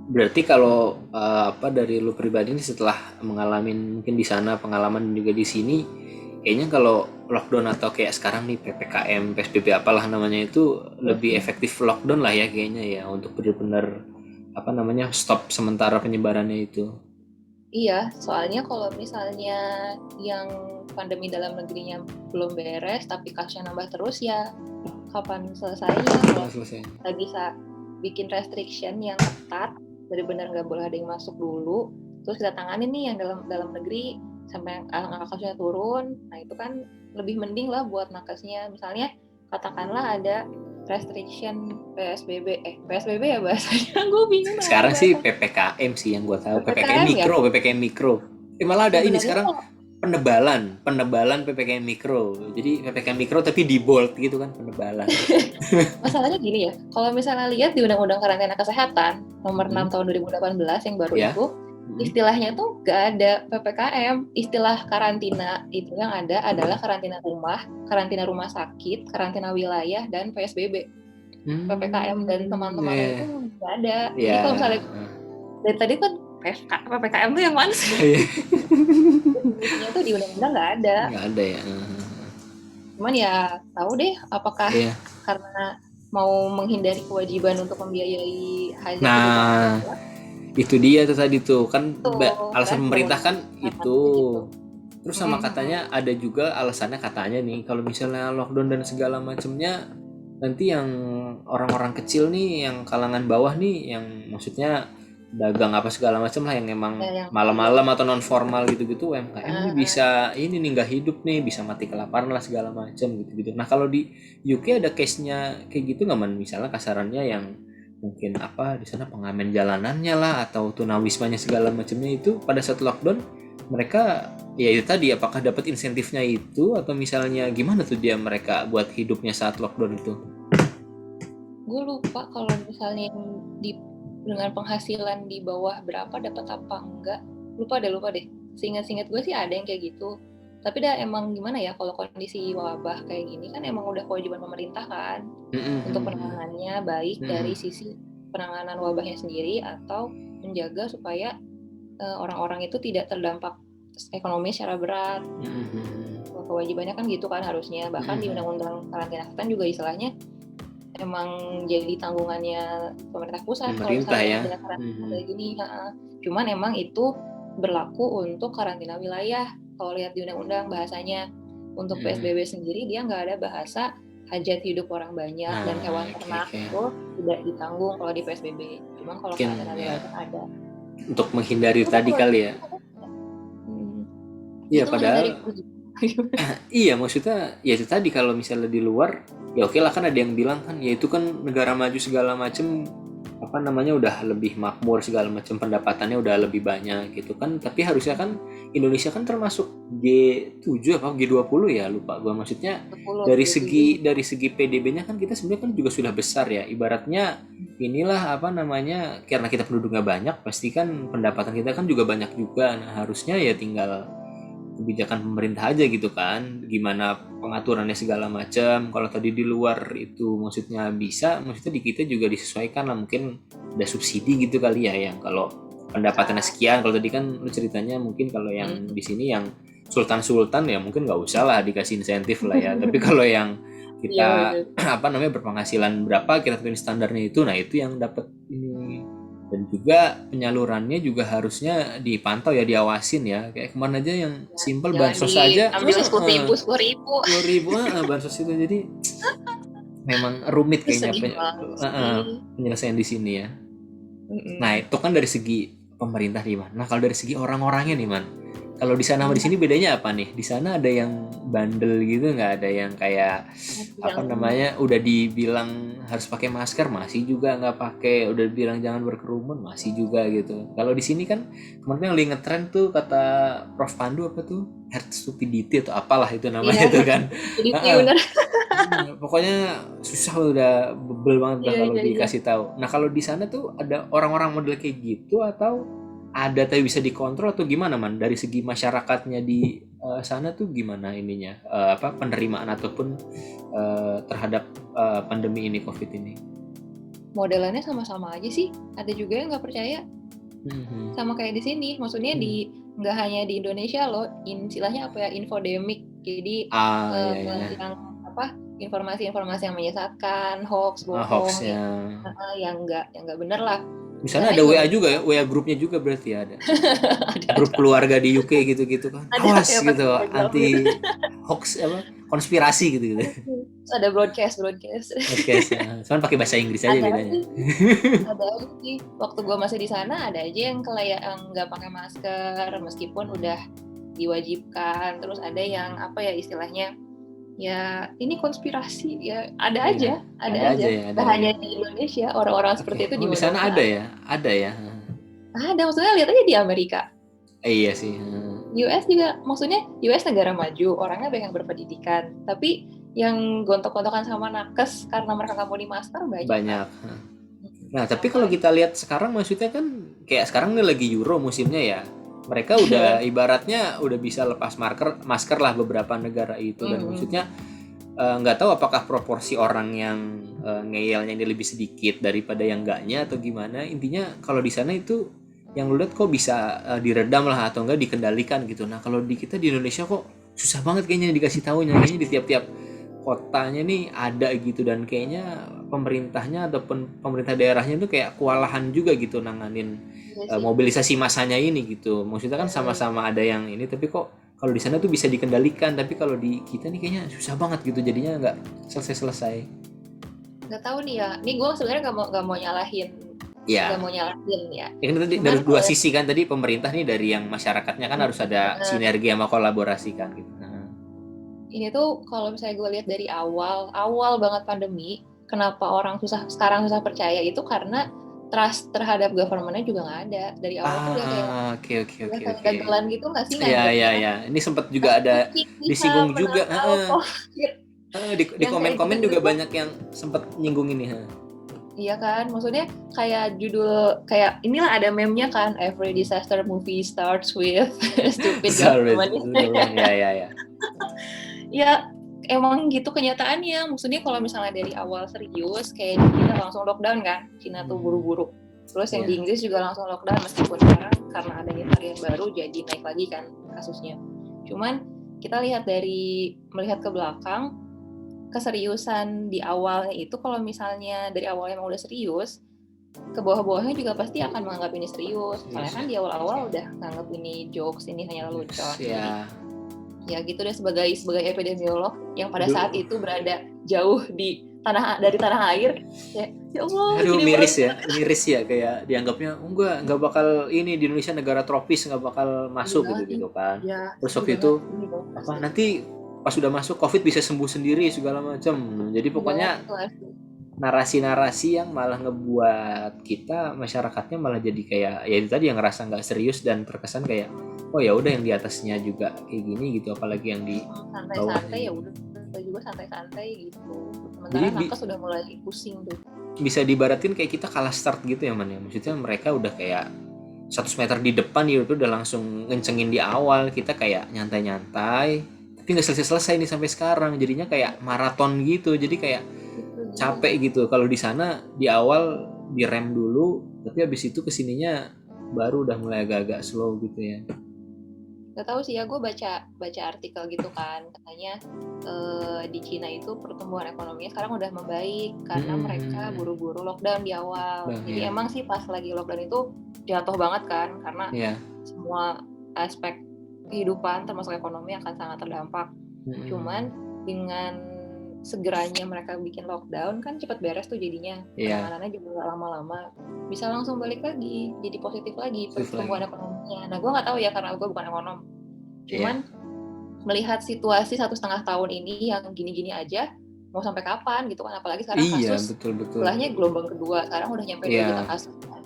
Berarti kalau dari lu pribadi ini setelah mengalami mungkin di sana pengalaman juga di sini, kayaknya kalau lockdown atau kayak sekarang nih PPKM, PSBB apalah namanya itu lebih efektif lockdown lah ya kayaknya ya, untuk benar-benar stop sementara penyebarannya itu. Iya, soalnya kalau misalnya yang pandemi dalam negerinya belum beres tapi kasusnya nambah terus, ya kapan selesainya? Kalau kita bisa bikin restriction yang ketat, benar-benar nggak boleh ada yang masuk dulu, terus kita tanganin nih yang dalam negeri sampai angka kasusnya turun. Nah itu kan lebih mending lah buat nakesnya. Misalnya katakanlah ada restriction PSBB ya bahasanya, gue bingung. Sekarang sih PPKM sih yang gue tahu, PPKM mikro. Malah ada ini sekarang penebalan PPKM mikro. Jadi PPKM mikro tapi di bold gitu kan, penebalan. Masalahnya gini ya, kalau misalnya lihat di Undang-Undang Karantina Kesehatan nomor 6 tahun 2018 yang baru itu, istilahnya tuh gak ada PPKM, istilah karantina itu yang ada adalah karantina rumah sakit, karantina wilayah, dan PSBB. PPKM dan teman-teman itu gak ada. Jadi kalau misalnya dari tadi kan PPKM tuh yang mana sih? Definisinya tuh di undang-undang gak ada. Gak ada ya. Cuman ya tahu deh apakah karena mau menghindari kewajiban untuk membiayai haji. Nah, itu dia tuh tadi tuh kan alasan pemerintah kan itu. Terus sama katanya ada juga alasannya katanya nih, kalau misalnya lockdown dan segala macamnya, nanti yang orang-orang kecil nih, yang kalangan bawah nih, yang maksudnya dagang apa segala macam lah, yang emang malam-malam atau non formal gitu-gitu, UMKM ini bisa ini nih nggak hidup nih, bisa mati kelaparan lah segala macam gitu-gitu. Nah kalau di UK ada case-nya kayak gitu nggak, man? Misalnya kasarannya yang mungkin di sana pengamen jalanannya lah atau tunawismanya segala macamnya itu pada saat lockdown, mereka ya itu tadi, apakah dapat insentifnya itu atau misalnya gimana tuh dia mereka buat hidupnya saat lockdown itu? Gue lupa kalau misalnya dengan penghasilan di bawah berapa dapat apa enggak, lupa deh. Seingat gue sih ada yang kayak gitu, tapi dah emang gimana ya, kalau kondisi wabah kayak gini kan emang udah kewajiban pemerintah kan untuk penanganannya, baik dari sisi penanganan wabahnya sendiri atau menjaga supaya orang-orang itu tidak terdampak ekonomi secara berat. Kewajibannya kan gitu kan harusnya, bahkan di Undang-Undang Karantina Kesehatan juga istilahnya emang jadi tanggungannya pemerintah pusat kalau misalnya ada karantina kayak gini. Cuman emang itu berlaku untuk karantina wilayah. Kalau lihat di undang-undang bahasanya, untuk PSBB sendiri dia nggak ada bahasa hajat hidup orang banyak dan hewan ternak itu tidak ditanggung kalau di PSBB. Cuman kalau karantina wilayah ada. Untuk menghindari tadi kali ya. Iya padahal. Iya maksudnya ya itu tadi, kalau misalnya di luar ya oke lah, kan ada yang bilang kan ya itu kan negara maju segala macem, udah lebih makmur segala macam, pendapatannya udah lebih banyak gitu kan, tapi harusnya kan Indonesia kan termasuk G7 apa G20 ya, lupa gua, maksudnya dari segi PDB-nya kan kita sebenarnya kan juga sudah besar ya, ibaratnya inilah karena kita penduduknya banyak, pasti kan pendapatan kita kan juga banyak juga. Nah harusnya ya tinggal kebijakan pemerintah aja gitu kan, gimana pengaturannya segala macam. Kalau tadi di luar itu maksudnya di kita juga disesuaikan lah, mungkin ada subsidi gitu kali ya, yang kalau pendapatannya sekian. Kalau tadi kan lu ceritanya mungkin kalau yang di sini yang sultan ya mungkin nggak usah lah dikasih insentif lah ya. Tapi kalau yang kita berpenghasilan berapa, kita tentuin standarnya itu, nah itu yang dapat ini. Dan juga penyalurannya juga harusnya dipantau ya, diawasin ya. Kayak kemarin aja yang simpel bansos aja ambil 10.000 bansos itu. Jadi memang rumit kayaknya penyelesaian di sini ya. Nah itu kan dari segi pemerintah nih, Man. Nah kalau dari segi orang-orangnya nih, Man, Kalau di sana sama di Nah, sini bedanya apa nih? Di sana ada yang bandel gitu nggak? Ada yang kayak apa yang namanya udah dibilang harus pakai masker masih juga nggak pakai, udah bilang jangan berkerumun masih juga gitu. Kalau di sini kan kemarin yang lagi ngetren tuh kata Prof Pandu apa tuh herd stupidity atau apalah itu namanya iya tuh kan. jadi sih Heeh. bener. Pokoknya susah udah bebel banget dah Iya kalau iya iya. dikasih tahu. Nah kalau di sana tuh ada orang-orang model kayak gitu atau ada tapi bisa dikontrol atau gimana man dari segi masyarakatnya di sana tuh gimana ininya apa penerimaan ataupun terhadap pandemi ini COVID ini. Modelannya sama-sama aja sih. Ada juga yang nggak percaya, Mhm. sama kayak di sini. Maksudnya Hmm. di nggak hanya di Indonesia loh, istilahnya apa ya, infodemic. Jadi Ah ya ya yang apa, informasi-informasi yang menyesatkan, hoax, bohong, hoaxnya. yang nggak bener lah. Di sana Caranya ada juga WA juga ya, beda. WA grupnya juga berarti ada. Ada Grup keluarga di UK gitu-gitu kan. ada Awas ya pasti gitu telegram gitu. anti hoax apa konspirasi gitu. Terus ada broadcast broadcast. Podcast, cuman pakai bahasa Inggris aja Ada bedanya. sih, ada aja sih. Waktu gue masih di sana ada aja yang yang nggak pakai masker meskipun udah diwajibkan. Terus ada yang apa ya istilahnya, ya ini konspirasi ya, ada Iya, aja, ada ada aja aja. ya, ada Gak aja. hanya di Indonesia orang-orang Oke, seperti itu di oh di sana mana-mana ada ada. ya, ada ya. Ada, maksudnya lihat aja di Amerika. Iya sih. US juga, maksudnya US negara maju, orangnya banyak yang berpendidikan, tapi yang gontok-gontokan sama nakes karena mereka nggak mau di masker banyak kan. Banyak. Nah, tapi kalau Makanya. kita lihat sekarang maksudnya kan kayak sekarang ini lagi Euro musimnya ya. Mereka udah ibaratnya udah bisa lepas masker lah beberapa negara itu dan maksudnya nggak tahu apakah proporsi orang yang ngeyelnya ini lebih sedikit daripada yang enggaknya atau gimana. Intinya kalau di sana itu yang lu lihat kok bisa diredam lah atau enggak dikendalikan gitu. Nah, kalau di kita di Indonesia kok susah banget kayaknya dikasih taunya. Kayaknya di tiap-tiap kotanya nih ada gitu dan kayaknya pemerintahnya ataupun pemerintah daerahnya tuh kayak kewalahan juga gitu nanganin Iya sih. mobilisasi masanya ini gitu. Maksudnya kan sama-sama ada yang ini tapi kok kalau di sana tuh bisa dikendalikan tapi kalau di kita nih kayaknya susah banget gitu jadinya nggak selesai-selesai. Nggak tahu nih ya, ini gue sebenarnya nggak mau nyalahin, nggak Ya, mau nyalahin ya. ya kan tadi Cuman dari dua kalau sisi kan tadi pemerintah nih dari yang masyarakatnya kan harus ada sinergi sama kolaborasi kan gitu. Nah, ini tuh kalau misalnya gue lihat dari awal banget pandemi, kenapa orang sekarang susah percaya itu karena trust terhadap government-nya juga nggak ada. Dari awal tuh udah kayak oke oke udah oke kayak oke. dagelan gitu nggak sih Ya ya nganggapnya. ya. Ini sempat juga ada Tapi bisa disinggung juga. menangkal COVID. Di Yang kayak komen-komen gitu-gitu juga tuh, banyak yang sempat nyinggung ini. iya kan, maksudnya kayak judul, kayak inilah ada meme-nya kan, every disaster movie starts with stupid Sorry, government. ya ya ya. Ya emang gitu kenyataannya. Maksudnya kalau misalnya dari awal serius kayak di China langsung lockdown kan, China tuh buru-buru. Terus yang Iya. di Inggris juga langsung lockdown meskipun sekarang karena adanya varian baru jadi naik lagi kan kasusnya. Cuman kita melihat ke belakang, keseriusan di awalnya itu kalau misalnya dari awalnya emang udah serius, ke bawah-bawahnya juga pasti akan menganggap ini serius. Soalnya kan di awal-awal udah nganggap ini jokes, ini hanya lelucon. Jadi Ya. ya gitu deh, sebagai epidemiolog yang pada saat Aduh, itu berada jauh dari tanah air, ya Allah aduh gini miris banget. ya, miris ya kayak dianggapnya enggak bakal ini di Indonesia negara tropis nggak bakal masuk Iya gitu sih, gitu kan. ya Terus sedih waktu itu banget, sedih banget apa asli. nanti pas sudah masuk COVID bisa sembuh sendiri segala macam. Jadi Sedih banget pokoknya itu asli. narasi-narasi yang malah ngebuat kita masyarakatnya malah jadi kayak ya itu tadi yang ngerasa nggak serius dan terkesan kayak oh ya udah yang di atasnya juga kayak gini gitu apalagi yang di bawahnya Santai-santai ya gitu. udah juga santai-santai gitu. Jadi Sementara nakes udah mulai pusing tuh. bisa dibaratin kayak kita kalah start gitu ya man ya maksudnya mereka udah kayak 100 meter di depan gitu udah langsung ngencengin di awal kita kayak nyantai-nyantai tapi nggak selesai-selesai nih sampai sekarang jadinya kayak maraton gitu jadi kayak Gitu. capek gitu kalau di sana di awal direm dulu tapi habis itu kesininya baru udah mulai agak-agak slow gitu ya. Gak tahu sih ya, gue baca artikel gitu kan, katanya di Cina itu pertumbuhan ekonominya sekarang udah membaik karena mereka buru-buru lockdown di awal. Bang Jadi ya emang sih pas lagi lockdown itu jatuh banget kan, karena ya. semua aspek kehidupan termasuk ekonomi akan sangat terdampak. Cuman dengan segeranya mereka bikin lockdown kan cepet beres tuh jadinya, penanganannya juga gak lama-lama, bisa langsung balik lagi jadi positif lagi pertumbuhan ekonominya. Nah gue nggak tahu ya karena gue bukan ekonom, Cuman melihat situasi 1,5 tahun ini yang gini-gini aja, mau sampai kapan gitu kan, apalagi sekarang Iya, kasus betul. istilahnya gelombang kedua, sekarang udah nyampe 2 juta Iya, kasus kan.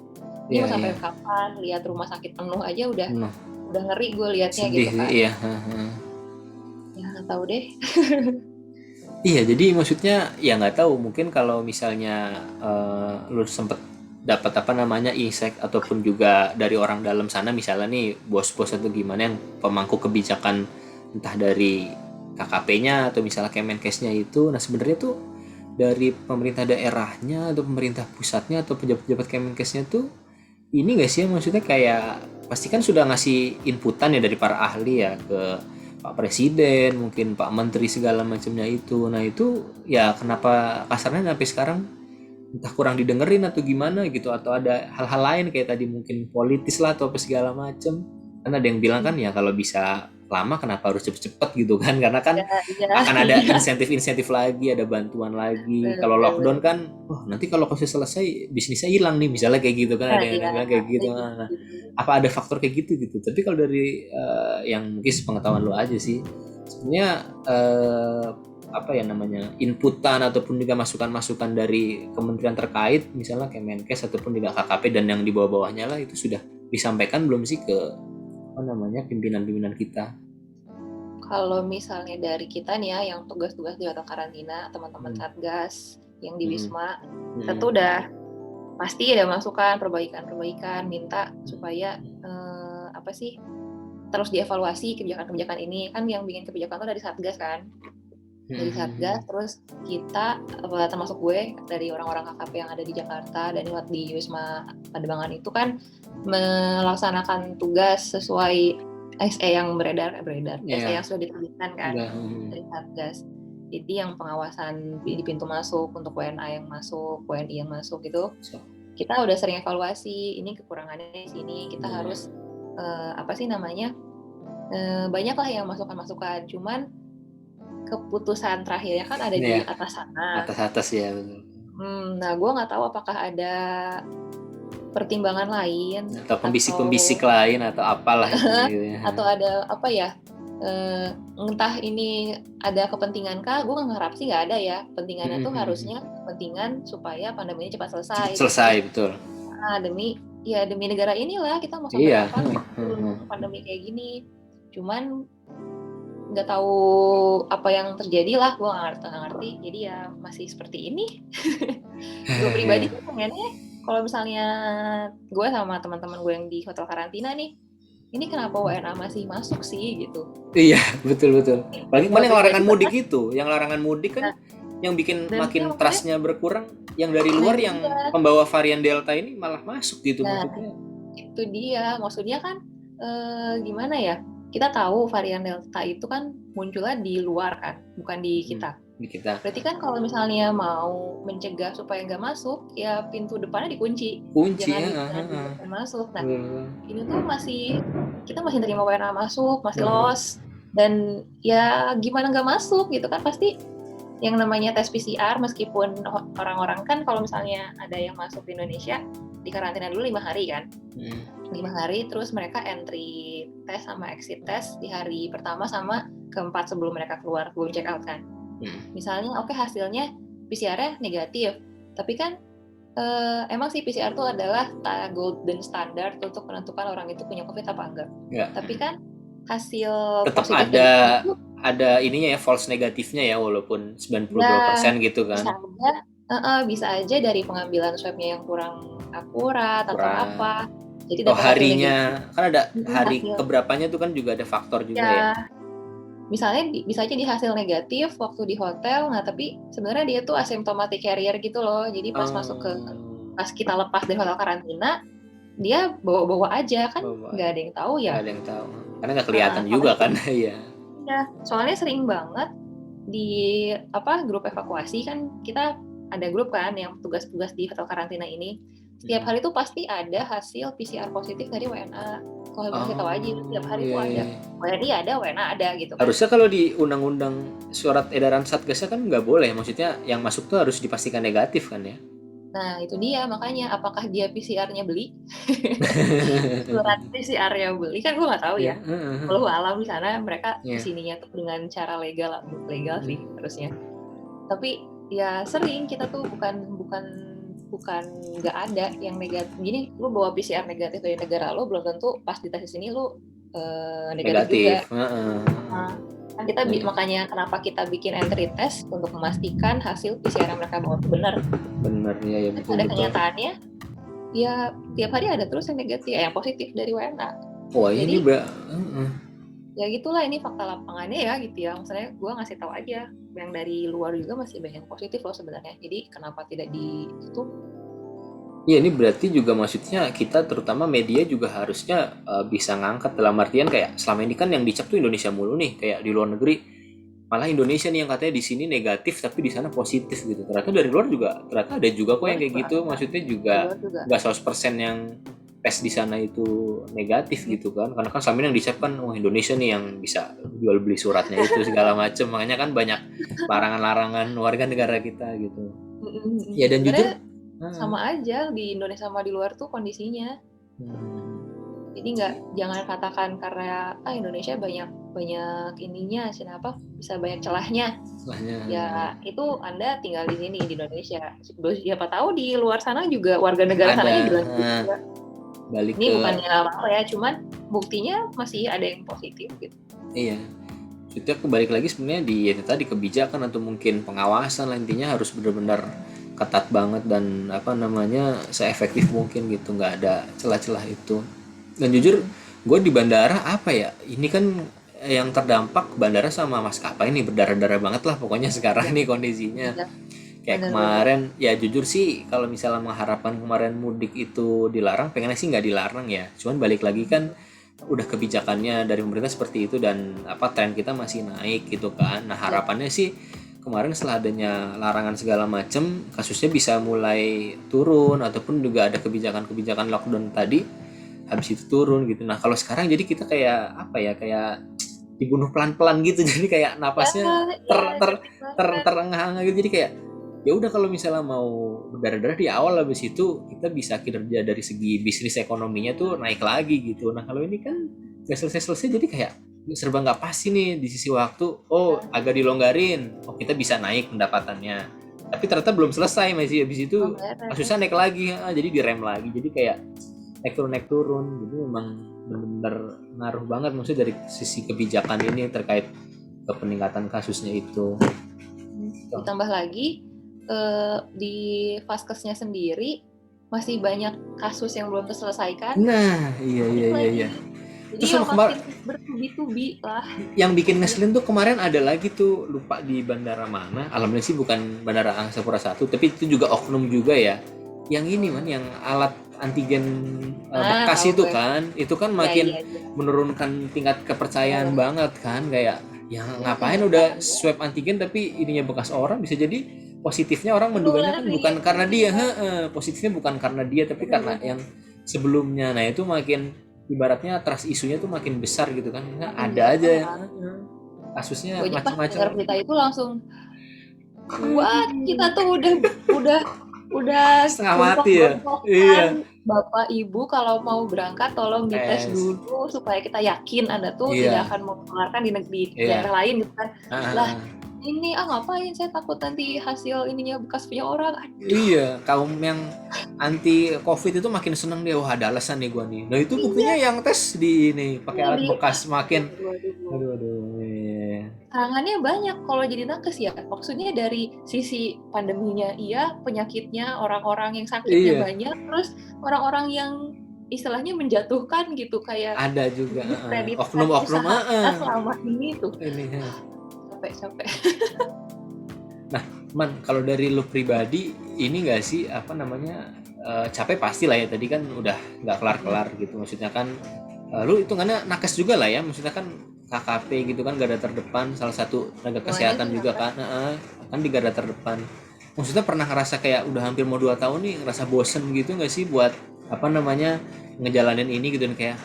Ini iya, mau sampai iya. kapan, lihat rumah sakit penuh aja Nah, udah ngeri gue liatnya sedih gitu sih, kan. iya. Ya nggak tahu deh. Iya, jadi maksudnya ya nggak tahu, mungkin kalau misalnya lu sempet dapat apa namanya insight ataupun juga dari orang dalam sana, misalnya nih bos-bos atau gimana yang pemangku kebijakan entah dari KKP-nya atau misalnya Kemenkesnya itu, nah sebenarnya tuh dari pemerintah daerahnya atau pemerintah pusatnya atau pejabat-pejabat Kemenkesnya tuh ini nggak sih, maksudnya kayak pasti kan sudah ngasih inputan ya dari para ahli ya ke Pak Presiden, mungkin Pak Menteri segala macamnya itu. Nah itu ya kenapa kasarnya sampai sekarang entah kurang didengerin atau gimana gitu, atau ada hal-hal lain kayak tadi mungkin politis lah atau apa segala macam. Kan ada yang bilang kan ya kalau bisa lama kenapa harus cepet-cepet gitu kan, karena kan Ya, iya, akan ada iya. insentif-insentif lagi, ada bantuan lagi. Kalau lockdown Bener-bener. kan, oh nanti kalau kasus selesai bisnisnya hilang nih, misalnya kayak gitu kan, Nah, ada yang iya, bilang kayak gitu. gitu. Nah, apa ada faktor kayak gitu gitu? Tapi kalau dari yang mungkin sepengetahuan lo aja sih, sebenarnya apa ya namanya, inputan ataupun juga masukan-masukan dari kementerian terkait, misalnya Kemenkes ataupun juga KKP dan yang di bawah-bawahnya lah, itu sudah disampaikan belum sih ke apa namanya pimpinan-pimpinan kita? Kalau misalnya dari kita nih ya, yang tugas-tugas di hotel karantina, teman-teman Hmm. Satgas yang di Hmm. Wisma, kita Hmm. tuh udah pasti ada masukan, perbaikan, minta supaya apa sih terus dievaluasi kebijakan-kebijakan ini. Kan yang bikin kebijakan tuh dari Satgas kan, dari Satgas. Terus kita termasuk gue dari orang-orang KKP yang ada di Jakarta dan di Wisma Pademangan itu kan melaksanakan tugas sesuai SE yang beredar, SE Ya, yang sudah diterbitkan kan udah. dari Satgas. Jadi yang pengawasan di pintu masuk untuk WNA yang masuk, WNI yang masuk gitu, So, kita udah sering evaluasi, ini kekurangannya di sini, kita harus apa sih namanya, banyak lah yang masukan-masukan, cuman keputusan terakhirnya kan ada di ya, atas sana. atas-atas ya, betul. Nah gue nggak tahu apakah ada pertimbangan lain Atau pembisik-pembisik lain atau apalah gitu ya. atau ada apa ya, entah ini ada kepentingan kah, gue ngarap sih nggak ada ya. Kepentingannya tuh harusnya kepentingan supaya pandemi ini cepat selesai, Cepat selesai, betul. demi negara inilah, kita mau sampai Iya. kapan pandemi kayak gini. Cuman nggak tahu apa yang terjadi lah, gue nggak ngerti. Jadi ya masih seperti ini. Gue pribadi tuh pengennya kalau misalnya gue sama teman-teman gue yang di hotel karantina nih, ini kenapa WNA masih masuk sih gitu. Iya, betul. Apalagi kemarin yang larangan mudik kan, itu, yang larangan mudik kan yang bikin makin iya, trustnya berkurang, yang dari luar yang pembawa varian Delta ini malah masuk gitu. Nah, maksudnya. itu dia, maksudnya kan gimana ya? Kita tahu varian Delta itu kan munculnya di luar kan, bukan di kita. Di kita. Berarti kan kalau misalnya mau mencegah supaya nggak masuk, ya pintu depannya dikunci. Kunci jangan masuk. Nah, ini tuh kita masih terima WNA masuk, masih los. Dan ya gimana nggak masuk gitu kan, pasti yang namanya tes PCR, meskipun orang-orang kan kalau misalnya ada yang masuk di Indonesia, di karantina dulu 5 hari kan. 5 hari, terus mereka entry tes sama exit tes di hari pertama sama keempat sebelum mereka keluar, sebelum check out kan. Misalnya oke, hasilnya PCR-nya negatif, tapi kan emang sih PCR itu adalah golden standard untuk menentukan orang itu punya COVID apa enggak. Ya. Tapi kan hasil tetap positif ada ininya ya, false negatifnya ya, walaupun 92% gitu kan. Bisa aja dari pengambilan swabnya yang kurang akurat atau apa. Jadi atau harinya kan ada hari keberapanya tuh kan juga ada faktor juga ya. Misalnya bisa aja di hasil negatif waktu di hotel, nah tapi sebenarnya dia tuh asymptomatic carrier gitu loh. Jadi pas pas kita lepas dari hotel karantina, dia bawa-bawa aja kan, nggak ada yang tahu ya. Nggak ada yang tahu, karena nggak kelihatan juga kan. Iya. Ya, soalnya sering banget di grup evakuasi kan, kita ada grup kan yang tugas-tugas di hotel karantina ini. Setiap hari tuh pasti ada hasil PCR positif dari WNA. Kalau kita tahu aja setiap hari tuh ada. WNI ada, WNA ada gitu kan. Harusnya kalau di undang-undang surat edaran Satgasnya kan nggak boleh, maksudnya yang masuk tuh harus dipastikan negatif kan ya. Nah, itu dia makanya apakah dia PCR-nya beli? Surat PCR-nya beli, kan gue nggak tahu Iya, ya. Wallahu alam di sana mereka iya. kesininya tuh dengan cara legal Hmm. sih harusnya. Tapi ya sering kita tuh bukan nggak ada yang negatif. Gini, lu bawa PCR negatif dari negara lu belum tentu pas di tes sini lu negatif juga. Negatif. Heeh. Nah, kan kita Iya. makanya kenapa kita bikin entry test untuk memastikan hasil PCR yang mereka bawa itu benar. Bener ya, ya Tapi betul pada betul. kenyataannya ya tiap hari ada terus yang negatif, yang positif dari WNA. Wah ini Jadi heeh. ya gitulah, ini fakta lapangannya ya gitu ya. Maksudnya gue ngasih tahu aja, yang dari luar juga masih banyak yang positif loh sebenarnya. Jadi kenapa tidak di itu? Ya ini berarti juga maksudnya kita terutama media juga harusnya bisa ngangkat dalam artian kayak selama ini kan yang dicap tuh Indonesia mulu nih, kayak di luar negeri malah Indonesia nih yang katanya di sini negatif tapi di sana positif gitu. Ternyata dari luar juga ternyata ada juga kok Luar yang kayak juga gitu. ada, Maksudnya di juga luar juga. nggak 100% yang tes di sana itu negatif gitu kan. Karena kan selama ini yang dicap kan wah Indonesia nih yang bisa jual beli suratnya itu segala macam. Makanya kan banyak larangan-larangan warga negara kita gitu. Ya dan jujur Sebenarnya sama aja di Indonesia sama di luar tuh kondisinya. Jadi jangan katakan karena Indonesia banyak ininya, apa bisa banyak celahnya. Ya itu Anda tinggal di sini di Indonesia. Siapa tahu di luar sana juga warga negara ada sananya bilang juga. balik Ini ke bukannya apa ya, cuman buktinya masih ada yang positif gitu. iya. Itu kembali lagi sebenarnya di ya, tadi kebijakan atau mungkin pengawasan lah, intinya harus benar-benar ketat banget dan apa namanya seefektif mungkin gitu, nggak ada celah-celah itu. Dan jujur gue di bandara apa ya ini kan yang terdampak bandara sama maskapai ini berdarah-darah banget lah pokoknya sekarang Ya, nih kondisinya. ya Kayak benar-benar. kemarin ya jujur sih kalau misalnya mengharapkan kemarin mudik itu dilarang, pengennya sih nggak dilarang ya, cuman balik lagi kan udah kebijakannya dari pemerintah seperti itu dan apa tren kita masih naik gitu kan. Nah Ya, harapannya sih kemarin setelah adanya larangan segala macem kasusnya bisa mulai turun ataupun juga ada kebijakan-kebijakan lockdown tadi habis itu turun gitu. Nah kalau sekarang jadi kita kayak apa ya kayak dibunuh pelan-pelan gitu jadi kayak napasnya ya dikit banget. terengah-engah gitu, jadi kayak ya udah kalau misalnya mau berdarah-darah di awal habis itu kita bisa kinerja dari segi bisnis ekonominya tuh naik lagi gitu. Nah kalau ini kan nggak selesai-selesai jadi kayak serba nggak pasti nih di sisi waktu. Oh agak dilonggarin, oh kita bisa naik pendapatannya. Tapi ternyata belum selesai masih habis itu kasusnya naik lagi, jadi direm lagi. Jadi kayak naik turun. Jadi memang benar-benar ngaruh banget maksudnya dari sisi kebijakan ini terkait ke peningkatan kasusnya itu. Ditambah lagi di Vaskesnya sendiri masih banyak kasus yang belum terselesaikan. Nah, iya. Jadi Terus ya sama makin bertubi-tubi lah. yang bikin ngeselin tuh kemarin ada lagi tuh lupa di bandara mana. Alhamdulillah sih bukan bandara Angkasa Pura I, tapi itu juga oknum juga ya. Yang ini man, yang alat antigen bekas itu Gue. kan, itu kan makin menurunkan tingkat kepercayaan banget kan, kayak yang ngapain udah swab antigen tapi ininya bekas orang, bisa jadi positifnya orang menduganya kan bukan karena dia, positifnya bukan karena dia tapi karena yang sebelumnya. Nah itu makin ibaratnya trust isunya tuh makin besar gitu kan. Nah, ada aja yang kasusnya Gue pas macam-macam. dengar berita itu langsung kita tuh udah Setengah mati ya. Iya. Bapak Ibu kalau mau berangkat tolong dites Tes. dulu supaya kita yakin Anda tuh Iya. tidak akan menularkan di Iya. daerah lain gitu kan. Lah Ah. ini ngapain, saya takut nanti hasil ininya bekas punya orang. Iya, kaum yang anti covid itu makin seneng dia, wah ada alasan nih gua nih. Nah itu buktinya yang tes di ini pakai alat bekas makin aduh. Iya. Serangannya banyak kalau jadi nakes ya. Maksudnya dari sisi pandeminya iya, penyakitnya, orang-orang yang sakitnya Iya. banyak, terus orang-orang yang istilahnya menjatuhkan gitu kayak Ada juga diskreditkan oknum-oknum usaha kita selama ini tuh. ini. Capek. Nah, Man, kalau dari lu pribadi ini nggak sih apa namanya capek pasti lah ya, tadi kan udah nggak kelar-kelar gitu maksudnya kan lu hitungannya nakes juga lah ya, maksudnya kan KKP gitu kan garda terdepan salah satu tenaga kesehatan juga kan kan di garda terdepan. Maksudnya pernah ngerasa kayak udah hampir mau 2 tahun nih ngerasa bosen gitu nggak sih buat apa namanya ngejalanin ini gitu, dan kayak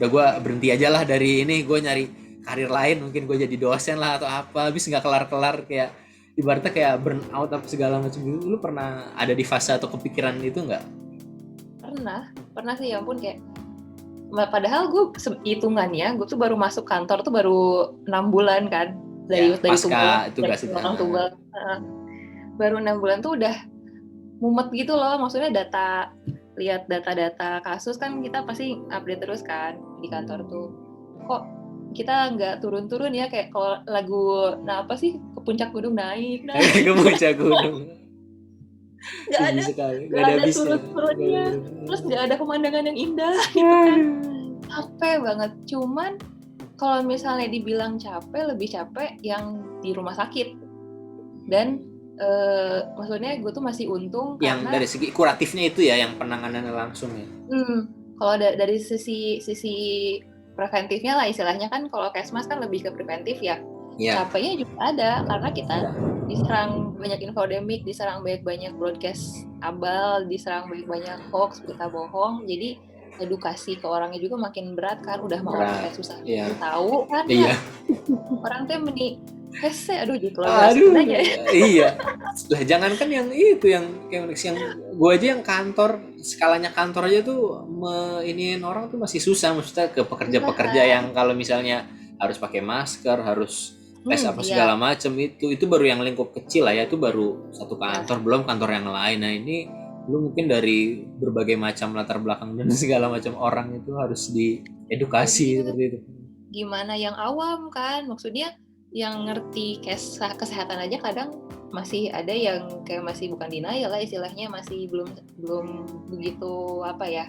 udah gue berhenti aja lah dari ini, gue nyari karir lain, mungkin gue jadi dosen lah atau apa, habis nggak kelar-kelar kayak ibaratnya kayak burn out apa segala macam gitu. Lu pernah ada di fase atau kepikiran itu nggak? Pernah sih, ya ampun, kayak padahal gue hitungannya gue tuh baru masuk kantor tuh baru 6 bulan kan, dari pasca tugal, tugas itu. tugal. Baru 6 bulan tuh udah mumet gitu loh, maksudnya lihat data-data kasus kan kita pasti update terus kan di kantor tuh, kok kita nggak turun-turun ya, kayak kalau lagu apa sih, ke puncak gunung naik Ke puncak gunung. nggak Tinggi ada sekali, nggak ada turun-turunnya, terus nggak ada pemandangan yang indah gitu kan. Capek banget. Cuman kalau misalnya dibilang capek, lebih capek yang di rumah sakit. Dan maksudnya gue tuh masih untung yang karena dari segi kuratifnya itu ya, yang penanganannya langsung ya. Kalau dari sisi preventifnya lah istilahnya kan, kalau Kesmas kan lebih ke preventif ya. Capeknya juga ada karena kita diserang banyak infodemik, diserang banyak broadcast abal, diserang banyak hoax, berita bohong. Jadi edukasi ke orangnya juga makin berat kan, udah mah orang kayak susah tahu kan ya. Orang tuh meni hese, aduh jadi keluar aja. Iya. Lah jangankan yang itu, yang gue aja yang kantor, skalanya kantor aja tuh iniin orang tuh masih susah, maksudnya ke pekerja-pekerja yang kalau misalnya harus pakai masker, harus tes apa segala macam, itu baru yang lingkup kecil lah ya, itu baru satu kantor, belum kantor yang lain. Nah ini lu mungkin dari berbagai macam latar belakang dan segala macam orang itu harus diedukasi seperti itu. Gimana yang awam kan, maksudnya yang ngerti kesehatan aja kadang masih ada yang kayak masih bukan denial lah istilahnya, masih belum begitu apa ya,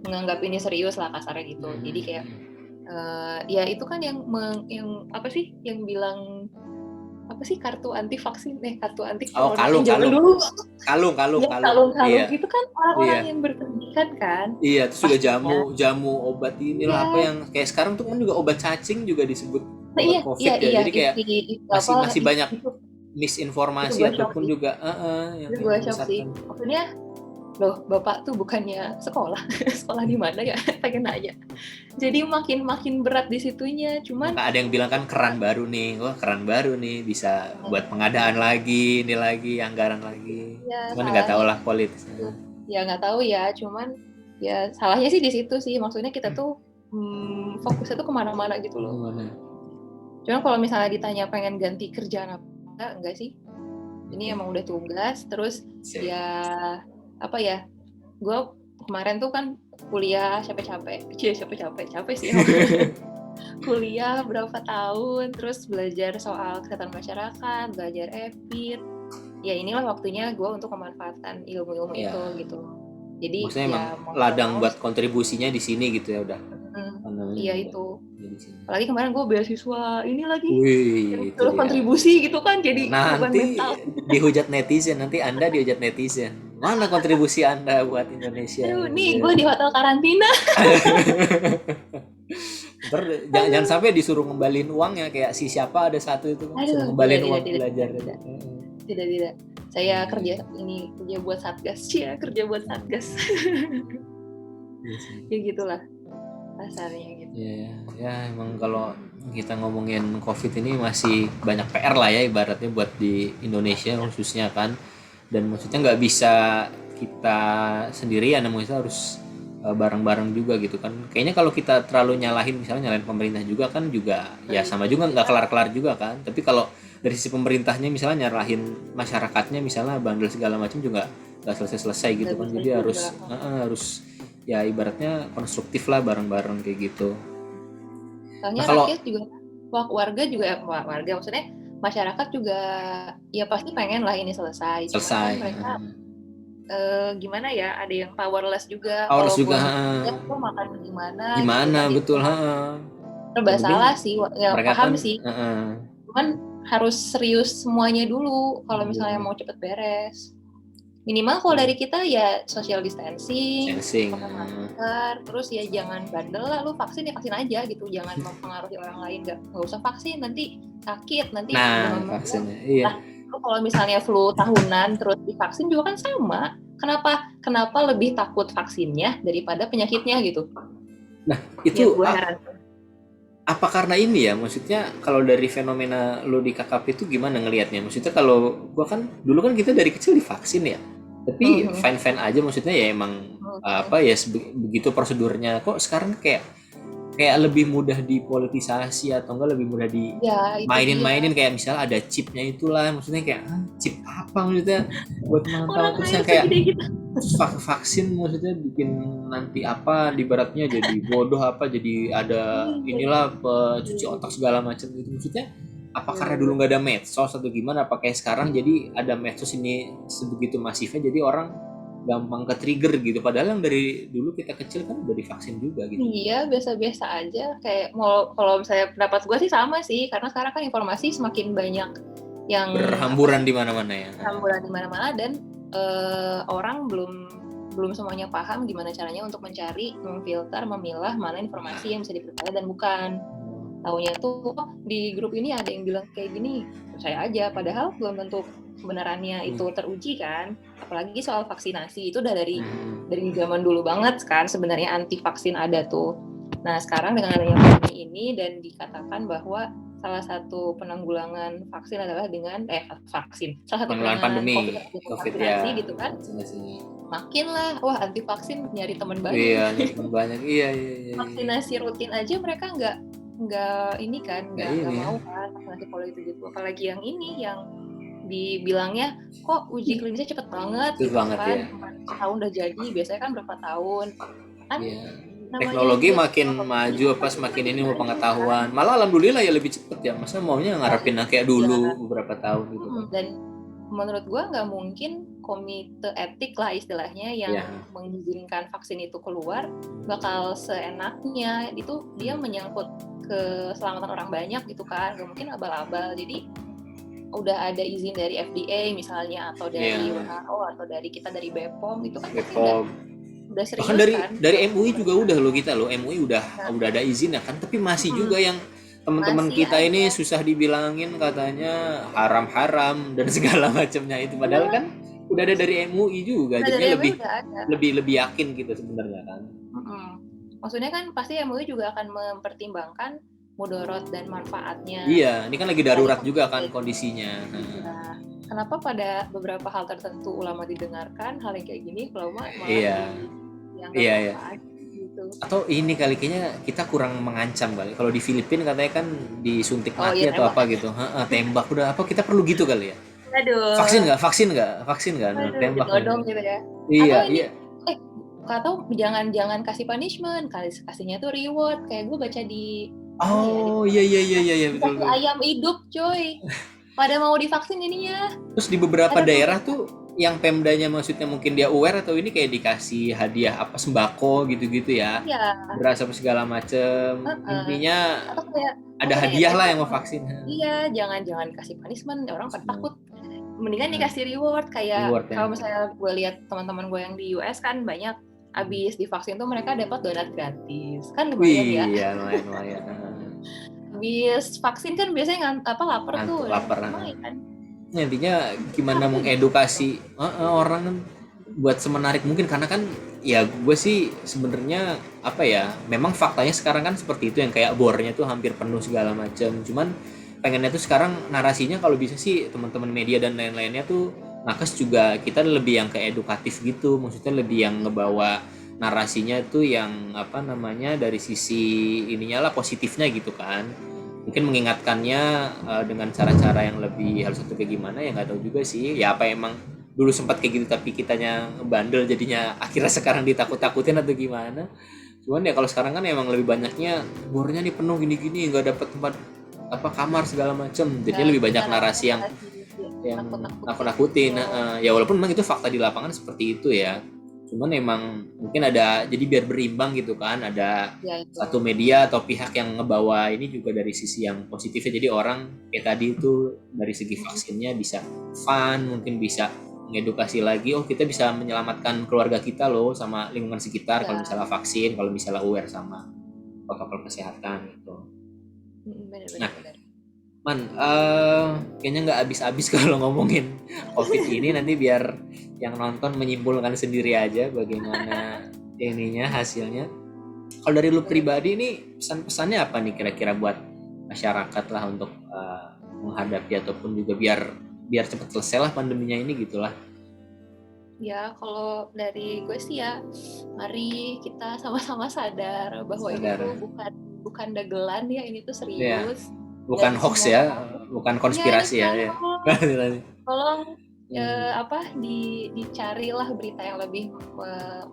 menganggap ini serius lah kasarnya gitu. Jadi kayak ya itu kan yang apa sih yang bilang apa sih, kartu anti vaksin, kartu anti kalung dulu. Kalung iya. Itu kan orang-orang yang berpendidikan kan. Iya, terus juga jamu obat inilah apa yang kayak sekarang tuh kan juga obat cacing juga disebut obat COVID ya. Jadi kayak masih banyak misinformasi ataupun juga yang gue shock sih. Maksudnya loh, Bapak tuh bukannya sekolah di mana ya, pengen aja. Jadi makin berat di situnya. Cuman ada yang bilang kan keran baru nih, bisa buat pengadaan lagi, ini lagi, anggaran lagi. Ya, cuman nggak tahu lah politisnya. Ya nggak tahu ya, cuman ya salahnya sih di situ sih. Maksudnya kita tuh fokusnya tuh kemana-mana gitu loh. Cuman kalau misalnya ditanya pengen ganti kerjaan apa, enggak sih. Ini emang udah tugas, terus ya apa ya, gue kemarin tuh kan kuliah capek sih. Kuliah berapa tahun, terus belajar soal kesehatan masyarakat, belajar EPID. Ya inilah waktunya gue untuk memanfaatkan ilmu-ilmu itu gitu. Jadi maksudnya emang ladang buat kontribusinya di sini gitu ya udah. Iya itu. Apalagi kemarin gue beasiswa ini lagi. Terus kontribusi gitu kan, jadi nanti dihujat netizen, Anda dihujat netizen. Mana kontribusi Anda buat Indonesia? Aduh, nih gue di hotel karantina. Jangan sampai disuruh ngembaliin uangnya kayak si siapa ada satu itu kan, suruh ngembaliin uang belajar. Tidak. Saya kerja buat Satgas. Kerja buat Satgas. Ya gitulah kasarnya gitu. Ya emang kalau kita ngomongin COVID ini masih banyak PR lah ya ibaratnya buat di Indonesia khususnya kan. Dan maksudnya nggak bisa kita sendirian, maksudnya harus bareng-bareng juga gitu kan. Kayaknya kalau kita terlalu nyalahin pemerintah juga kan juga ya sama juga nggak kelar-kelar juga kan. Tapi kalau dari sisi pemerintahnya misalnya nyalahin masyarakatnya misalnya bandel segala macam juga nggak selesai gitu kan. Jadi harus ya ibaratnya konstruktif lah bareng-bareng kayak gitu. Soalnya rakyat juga, warga maksudnya masyarakat juga ya pasti pengen lah ini selesai. Cuman mereka gimana ya, ada yang powerless juga. Lo makan gimana gitu, betul. Serba salah sih, ya paham sih. Cuman harus serius semuanya dulu kalau misalnya mau cepet beres. Minimal kalau dari kita ya social distancing, pakai masker, terus ya jangan bandel lah, lu vaksin ya vaksin aja gitu, jangan mempengaruhi orang lain, nggak usah vaksin nanti sakit, nanti vaksinnya iya. Nah, kalau misalnya flu tahunan terus divaksin juga kan sama, kenapa lebih takut vaksinnya daripada penyakitnya gitu? Nah itu apa karena ini ya, maksudnya kalau dari fenomena lo di KKP itu gimana ngelihatnya? Maksudnya kalau gua kan dulu kan kita dari kecil divaksin ya, tapi Mhm, fine fine aja, maksudnya ya emang oke. apa ya begitu prosedurnya. Kok sekarang kayak kayak lebih mudah dipolitisasi atau enggak lebih mudah Ya itu dia, dimainin-mainin, kayak misalnya ada chipnya itulah, maksudnya kayak chip apa maksudnya buat orang memantau, terus kaya yang kayak segede kita. vaksin maksudnya bikin nanti apa di baratnya jadi bodoh, apa jadi ada Iya, inilah iya, cuci otak segala macam gitu, maksudnya apa iya, karena dulu bener. nggak ada medsos atau gimana, apa kayak sekarang jadi ada medsos ini sebegitu masifnya jadi orang gampang ke trigger gitu, padahal yang dari dulu kita kecil kan udah divaksin juga gitu. Iya, biasa-biasa aja. Kayak mau kalau misalnya pendapat gue sih sama sih, karena sekarang kan informasi semakin banyak yang apa Berhamburan sih di mana-mana ya. campuran di mana-mana dan orang belum belum semuanya paham gimana caranya untuk mencari, memfilter, memilah mana informasi yang bisa dipercaya dan bukan. Taunya tuh oh, di grup ini ada yang bilang kayak gini, percaya aja. Padahal belum tentu kebenarannya itu teruji kan. Apalagi soal vaksinasi itu udah dari zaman dulu banget kan sebenarnya anti vaksin ada tuh. Nah sekarang dengan adanya pandemi ini dan dikatakan bahwa salah satu penanggulangan vaksin adalah dengan vaksin. Salah satu Pengelolaan penanganan pandemi COVID adalah dengan COVID ya, vaksinasi gitu kan. vaksinasinya. Makin lah, wah anti vaksin nyari teman baru Iya, nih. nyari teman banyak. Iya, iya, iya, iya. Vaksinasi rutin aja mereka nggak ini kan Nggak nggak ini ya. mau kan vaksinasi politik gitu apalagi yang ini yang dibilangnya kok uji klinisnya cepet banget Itu gitu banget kan ya. setahun udah jadi biasanya kan berapa tahun kan Iya. namanya Teknologi juga makin teknologi maju apa semakin ini mau iya kan pengetahuan. Malah alhamdulillah ya lebih cepet ya. Masa maunya ngarepin kayak ya dulu beberapa tahun gitu kan. dan menurut gua nggak mungkin komite etik lah istilahnya yang Iya. mengizinkan vaksin itu keluar bakal seenaknya itu dia menyangkut keselamatan orang banyak gitu kan nggak mungkin abal-abal jadi udah ada izin dari FDA misalnya atau dari Iya. WHO atau dari kita dari BPOM itu kan pasti Bepom. udah Bahkan serius dari kan MUI juga mereka. udah loh, kita loh MUI Nah, udah ada izin ya kan, tapi masih juga yang teman-teman masih kita ini aja susah dibilangin katanya haram-haram dan segala macamnya itu, padahal iya kan udah ada dari MUI juga, udah dari jadinya MUI lebih udah ada lebih lebih yakin gitu sebenarnya kan. maksudnya kan pasti MUI juga akan mempertimbangkan mudorot dan manfaatnya Iya, ini kan lagi dari darurat juga kan vaksin. kondisinya. Nah, kenapa pada beberapa hal tertentu ulama didengarkan hal yang kayak gini ulama malah Iya, dianggap iya, iya. apa aja gitu. Atau ini kali kayaknya kita kurang mengancam kali. Kalau di Filipina katanya kan disuntik Oh iya mati atau tembak apa gitu. Heeh, tembak udah apa, kita perlu gitu kali ya. Vaksin aduh nggak? Vaksin nggak? Vaksin nggak? Nah, aduh tembak ditodong aja. gitu ya atau Iya, ini iya. eh atau jangan kasih punishment kasihnya tuh reward kayak gue baca di mana ya di Oh, iya, koran iya, iya, iya, iya, betul, dikasih betul. ayam hidup coy pada mau divaksin ininya Terus di beberapa ada daerah beberapa tuh yang Pemdanya maksudnya mungkin dia aware atau ini kayak dikasih hadiah apa sembako gitu-gitu ya. ya Beras apa segala macem. Intinya atau kayak ada maksudnya ya hadiah lah tembak yang mau vaksin. iya jangan kasih punishment orang pada Nah, takut mendingan dikasih reward kayak reward ya. kalau misalnya gue lihat teman-teman gue yang di US kan banyak abis divaksin tuh mereka dapat donat gratis kan lumayan ya Wih, ya lumayan lumayan. habis vaksin kan biasanya apa lapar tuh Ngantuk, dan lapar. lumayan Intinya gimana tapi mengedukasi orang kan buat semenarik mungkin, karena kan ya gue sih sebenarnya apa ya, memang faktanya sekarang kan seperti itu, yang kayak bornya tuh hampir penuh segala macam, cuman pengennya tuh sekarang narasinya kalau bisa sih teman-teman media dan lain-lainnya tuh nakes juga kita lebih yang ke edukatif gitu, maksudnya lebih yang ngebawa narasinya tuh yang apa namanya dari sisi ininya lah, positifnya gitu kan, mungkin mengingatkannya dengan cara-cara yang lebih halus atau kayak gimana ya, nggak tahu juga sih ya, apa emang dulu sempat kayak gitu tapi kitanya bandel jadinya akhirnya sekarang ditakut-takutin atau gimana. Cuman ya kalau sekarang kan emang lebih banyaknya bornya nih penuh gini-gini nggak dapat tempat apa kamar segala macem, ya jadinya lebih banyak narasi yang narasi nakut-nakutin nakut-nakutin. gitu Ya walaupun memang itu fakta di lapangan seperti itu ya, cuman emang mungkin ada, jadi biar berimbang gitu kan, ada ya itu satu media atau pihak yang ngebawa ini juga dari sisi yang positifnya, jadi orang kayak tadi itu dari segi vaksinnya bisa fun, mungkin bisa mengedukasi lagi, oh kita bisa menyelamatkan keluarga kita loh sama lingkungan sekitar kalau ya misalnya vaksin, kalau misalnya aware sama protokol kesehatan gitu. Nah, benar-benar Man, kayaknya nggak habis-habis kalau ngomongin COVID ini, nanti biar yang nonton menyimpulkan sendiri aja bagaimana ininya hasilnya. Kalau dari lu pribadi nih pesan-pesannya apa nih kira-kira buat masyarakat lah untuk menghadapi ataupun juga biar biar cepat selesai lah pandeminya ini gitulah. Ya, kalau dari gue sih ya, mari kita sama-sama sadar bahwa ini Sadar. tuh bukan dagelan ya, ini tuh Ya, serius. bukan Dan hoax semua ya, orang tuh, bukan ya ini konspirasi ya. Ya. tolong Hmm. dicarilah berita yang lebih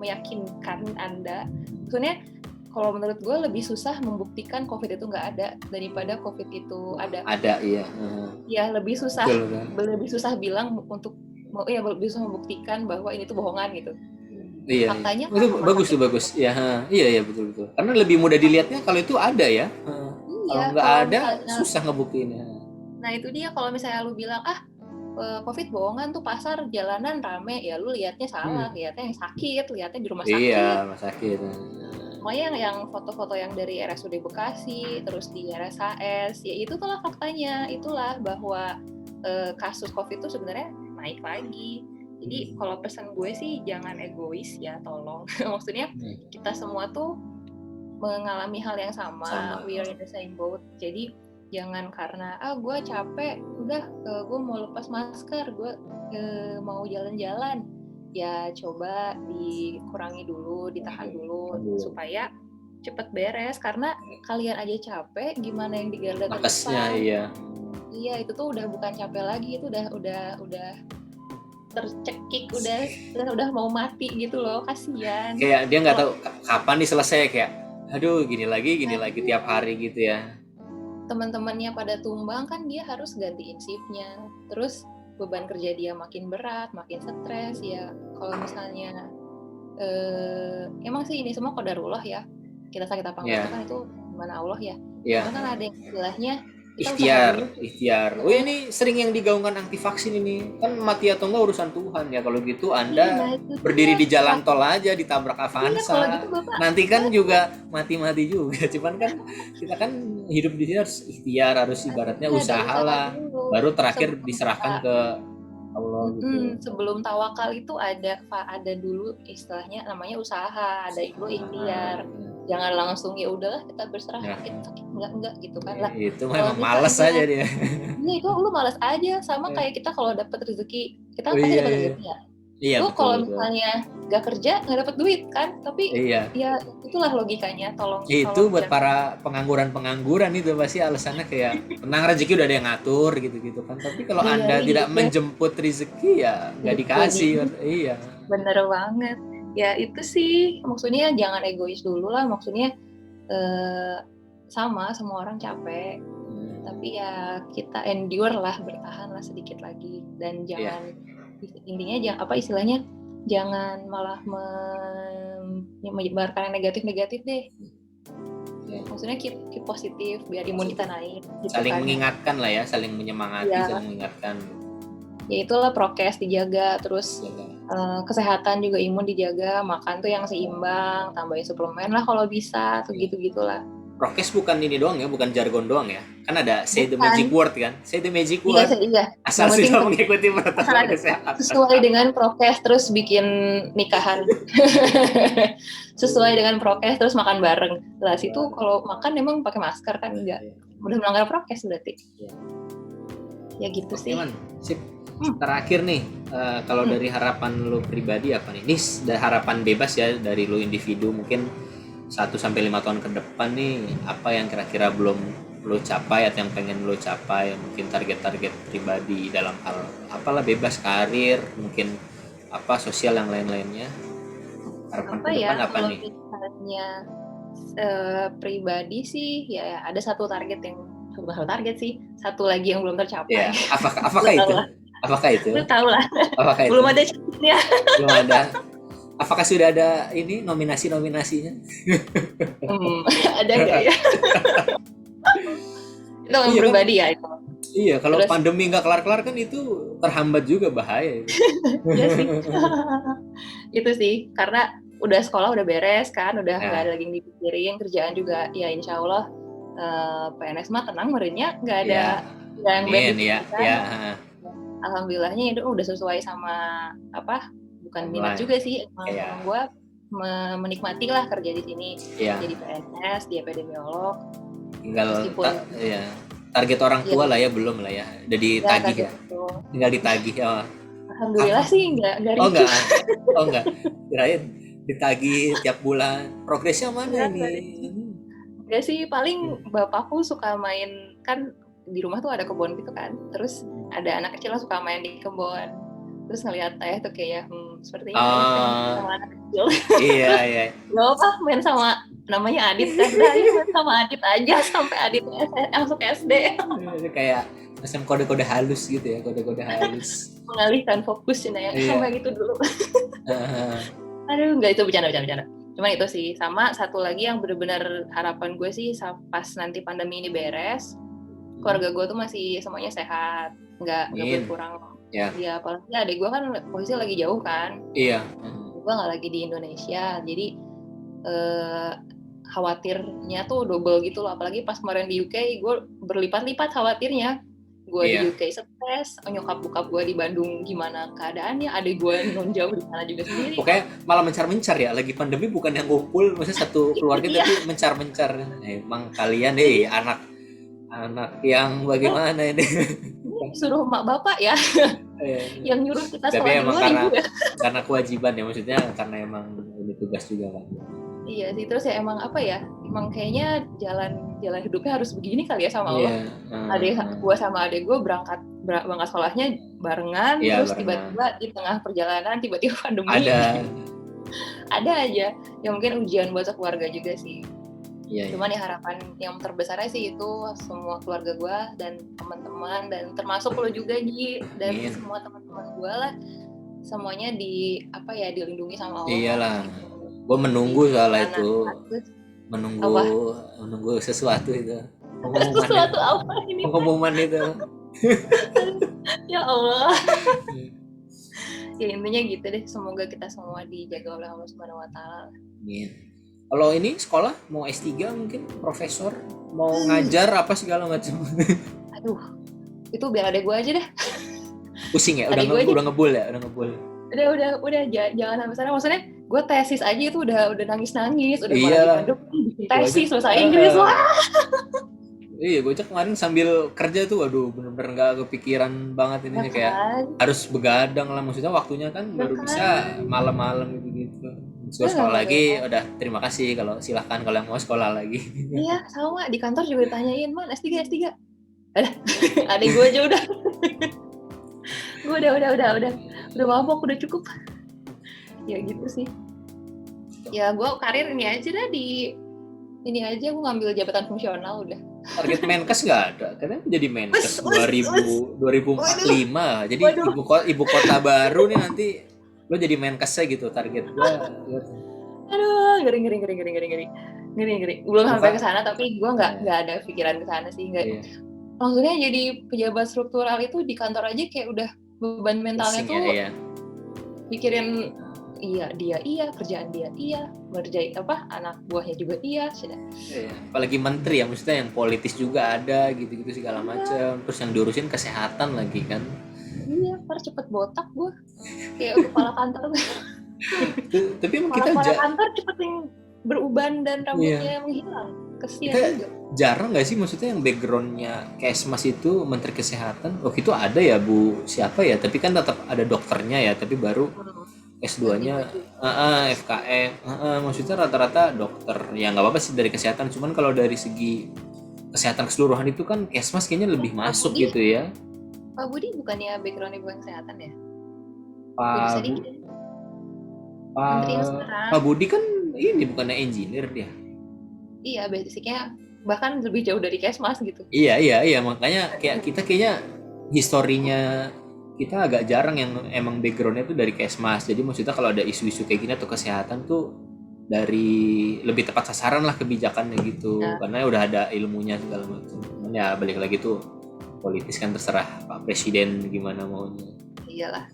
meyakinkan Anda. Maksudnya, kalau menurut gue lebih susah membuktikan COVID itu nggak ada daripada COVID itu ada. Ada, iya. Ya, lebih Betul kan? lebih susah bilang lebih susah membuktikan bahwa ini tuh bohongan gitu. Iya, iya. Faktanya kan Itu rumah bagus sakit tuh bagus. tutup. Ya, iya ya betul betul. Karena lebih mudah dilihatnya kalau itu ada ya. Kalau Iya, nggak kalau ada misalnya, susah ngebuktiinnya. nah itu dia kalau misalnya lu bilang COVID bohongan tuh pasar jalanan rame, ya lu lihatnya salah, Hmm. lihatnya yang sakit, lihatnya di rumah Iya, sakit. rumah sakit. Makanya yang foto-foto yang dari RSUD Bekasi, terus di RSHS, ya itu tuh lah faktanya, itulah bahwa kasus COVID itu sebenarnya naik lagi. Jadi kalau pesan gue sih jangan egois ya, tolong. Maksudnya kita semua tuh mengalami hal yang sama. We are in the same boat. Jadi jangan karena gue capek, udah gue mau lepas masker, gue mau jalan-jalan, ya coba dikurangi dulu, ditahan dulu supaya cepet beres. Karena kalian aja capek, gimana yang di garda Nakesnya terdepan? iya. Iya, itu tuh udah bukan capek lagi, itu udah tercekik, udah mau mati gitu loh, kasihan. Kayak dia nggak tahu kapan nih selesai, kayak aduh gini lagi tiap hari gitu ya. Teman-temannya pada tumbang kan dia harus gantiin shiftnya, terus beban kerja dia makin berat, makin stres ya. Kalau misalnya emang sih ini semua qadarullah ya, kita sakit apa enggak itu kan itu gimana Allah ya. Cuma kan ada yang istilahnya kita usaha dulu. Ikhtiar. Oh ini sering yang digaungkan anti vaksin ini, kan mati atau enggak urusan Tuhan ya. Kalau gitu Anda berdiri di jalan tol aja ditabrak Avanza, gitu, Bapak. nanti kan juga mati juga. Cuman kan kita kan hidup di sini harus ikhtiar, harus ibaratnya usaha lah, baru terakhir diserahkan ke Allah gitu. Sebelum tawakal itu ada dulu istilahnya namanya usaha, ada dulu ikhtiar. Jangan langsung ya udahlah kita berserah sakit enggak gitu kan lah. Itu memang malas aja dia. Iya itu lu malas aja, sama kayak kita kalau dapat rezeki, kita pasti dapat rezeki ya. Iya, Lu kalau misalnya nggak kerja nggak dapat duit kan, tapi ya itulah logikanya. Itu buat para pengangguran itu pasti alasannya kayak tenang, rezeki udah ada yang ngatur gitu kan. Tapi kalau Anda tidak menjemput rezeki ya nggak dikasih. Iya. Bener banget. Ya itu sih maksudnya jangan egois dulu lah, maksudnya semua orang capek, tapi ya kita endure lah, bertahan lah sedikit lagi, dan jangan intinya istilahnya jangan malah menyebarkan yang negatif deh. Maksudnya keep positif biar imun kita naik. Saling mengingatkan lah ya, saling menyemangati, saling mengingatkan. Ya itulah prokes dijaga, terus kesehatan juga imun dijaga, makan tuh yang seimbang, tambahin suplemen lah kalau bisa, tuh gitu-gitulah. Prokes bukan ini doang ya, bukan jargon doang ya. Kan ada say the magic word kan. Say the magic word. Iya. Asal sudah mengikuti protokol kesehatan. Sesuai dengan prokes terus bikin nikahan. Sesuai dengan prokes terus makan bareng. Lah situ kalau makan emang pakai masker kan enggak. Udah melanggar prokes berarti. Ya gitu sih. Sip. Terakhir nih, kalau dari harapan lo pribadi apa nih? Ini harapan bebas ya dari lo individu, mungkin 1-5 tahun ke depan nih, apa yang kira-kira belum lo capai atau yang pengen lo capai, mungkin target-target pribadi dalam hal apalah, bebas, karir, mungkin apa, sosial, yang lain-lainnya. Harapan ke depan apa nih? Misalnya pribadi sih ya ada satu target sih, satu lagi yang belum tercapai. Ya, apakah itu? Apakah itu? Lu tahu lah. Apakah belum ada chatnya. Belum ada. Apakah sudah ada ini nominasinya? Ada nggak ya? Itu yang pribadi kan? Ya itu. Iya, kalau pandemi nggak kelar-kelar kan itu terhambat juga, bahaya itu. Iya sih. Itu sih, karena udah sekolah udah beres kan, udah nggak ada lagi yang dipikirin, kerjaan juga ya insya Allah PNS mah tenang merenya, nggak ada yang bad kan. Alhamdulillahnya itu udah sesuai sama bukan minat juga sih, emang gue menikmati lah kerja di sini. Iya. Jadi PNS, di epidemiolog. Tinggal Meskipun ya target orang ya, tua lah ya, belum lah ya. Udah ya ditagih target ya. itu. Tinggal ditagih. Oh, apa? Alhamdulillah sih nggak Oh ricuh. enggak. Oh enggak. Kirain ditagih tiap bulan. Progresnya mana Nggak ini? ricuh. Nggak sih, paling bapakku suka main, kan di rumah tuh ada kebun gitu kan. Terus ada anak kecil yang suka main di kebun. Terus ngeliat ayah tuh kayak, sepertinya ayah pengen sama anak kecil. Iya, iya. Gak apa, main sama namanya Adit kan. Dah, ayo main sama Adit aja sampai Aditnya masuk SD. Kayak macam kode-kode halus gitu ya, kode-kode halus. Mengalihkan fokus ya, Iya. sama gitu dulu. Aduh, nggak, itu bercanda. Cuman itu sih, sama satu lagi yang benar-benar harapan gue sih pas nanti pandemi ini beres, keluarga gue tuh masih semuanya sehat, nggak berkurang. Ya. Ya, apalagi adik gue kan posisi lagi jauh kan. Iya. Gue nggak lagi di Indonesia, jadi khawatirnya tuh double gitu loh. Apalagi pas kemarin di UK, gue berlipat-lipat khawatirnya. Gue di UK stres, nyokap bokap gue di Bandung gimana keadaannya, adik gue non jauh di sana juga sendiri. Pokoknya malah mencar-mencar ya, lagi pandemi bukan yang ngumpul, maksudnya satu keluarga tapi mencar-mencar. Emang kalian anak yang bagaimana ini? Suruh mak bapak ya, yang nyuruh kita tapi sekolah di luar ibu ya. Karena kewajiban ya, maksudnya karena emang ini tugas juga kan. Iya sih, terus ya emang apa ya, emang kayaknya jalan hidupnya harus begini kali ya sama Allah. Gue sama adik gue berangkat sekolahnya barengan, terus tiba-tiba di tengah perjalanan tiba-tiba pandemi. Ada aja, ya mungkin ujian buat keluarga juga sih. Cuman ya harapan yang terbesarnya sih itu semua keluarga gue dan teman-teman, dan termasuk lo juga Ji, dan semua teman-teman gue lah, semuanya dilindungi sama Allah. Iyalah. Gue menunggu soal itu, menunggu sesuatu itu, sesuatu apa ini? Pengumuman itu. Ya Allah. Ya intinya gitu deh, semoga kita semua dijaga oleh Allah Subhanahu Wa Taala. Kalau ini sekolah mau S3 mungkin profesor, mau ngajar apa segala macam. Aduh, itu biar adek gue aja deh. Pusing ya, udah ngebul ya, Udah jangan sampai sana. Maksudnya gue tesis aja itu udah nangis, udah malah bikin tesis bahasa Inggris lah. Iya, gue kemarin sambil kerja tuh, aduh bener-bener nggak kepikiran banget ini, kayak harus begadang lah, maksudnya waktunya kan baru bisa malam-malam gitu. Sekolah lagi, udah terima kasih, kalau silahkan kalau yang mau sekolah lagi. Iya, sama di kantor juga ditanyain, man S3. Adek gue aja udah. Gue udah mabok, udah cukup. Ya gitu sih. Ya gue karir ini aja dah, ini aja gue ngambil jabatan fungsional udah. Target Menkes nggak ada, karena jadi Menkes 2045, jadi ibu kota baru nih nanti lo jadi Menkesnya gitu target gue. Aduh, ngeri. Belum sampai ke sana, tapi gue nggak ada pikiran ke sana sih, nggak. Maksudnya jadi pejabat struktural itu di kantor aja kayak udah beban mentalnya tuh pikirin dia kerjaan dia ngerjain anak buahnya juga sudah. Apalagi menteri ya, maksudnya yang politis juga ada gitu segala macam, terus yang diurusin kesehatan lagi kan. Iya, cepet botak gue kayak kepala kantor. Tapi emang kepala kantor cepet yang beruban dan rambutnya menghilang. Kesian juga. Jarang nggak sih, maksudnya yang backgroundnya Kesmas itu menteri kesehatan. Itu ada ya Bu siapa ya, tapi kan tetap ada dokternya ya, tapi baru S2-nya FKM, maksudnya rata-rata dokter. Ya nggak apa-apa sih dari kesehatan, cuman kalau dari segi kesehatan keseluruhan itu kan Kesmas kayaknya lebih masuk Budi, gitu ya. Pak Budi bukannya backgroundnya bukan kesehatan ya? Pak Budi kan ini bukannya engineer dia? Iya, basicnya bahkan lebih jauh dari Kesmas gitu. Iya, makanya kayak kita kayaknya historinya kita agak jarang yang emang backgroundnya tuh dari Kesmas. Jadi maksudnya kalau ada isu-isu kayak gini atau kesehatan tuh dari lebih tepat sasaran lah kebijakannya gitu, karena udah ada ilmunya segala macam. Ya balik lagi tuh politis kan, terserah Pak Presiden gimana maunya. Iyalah.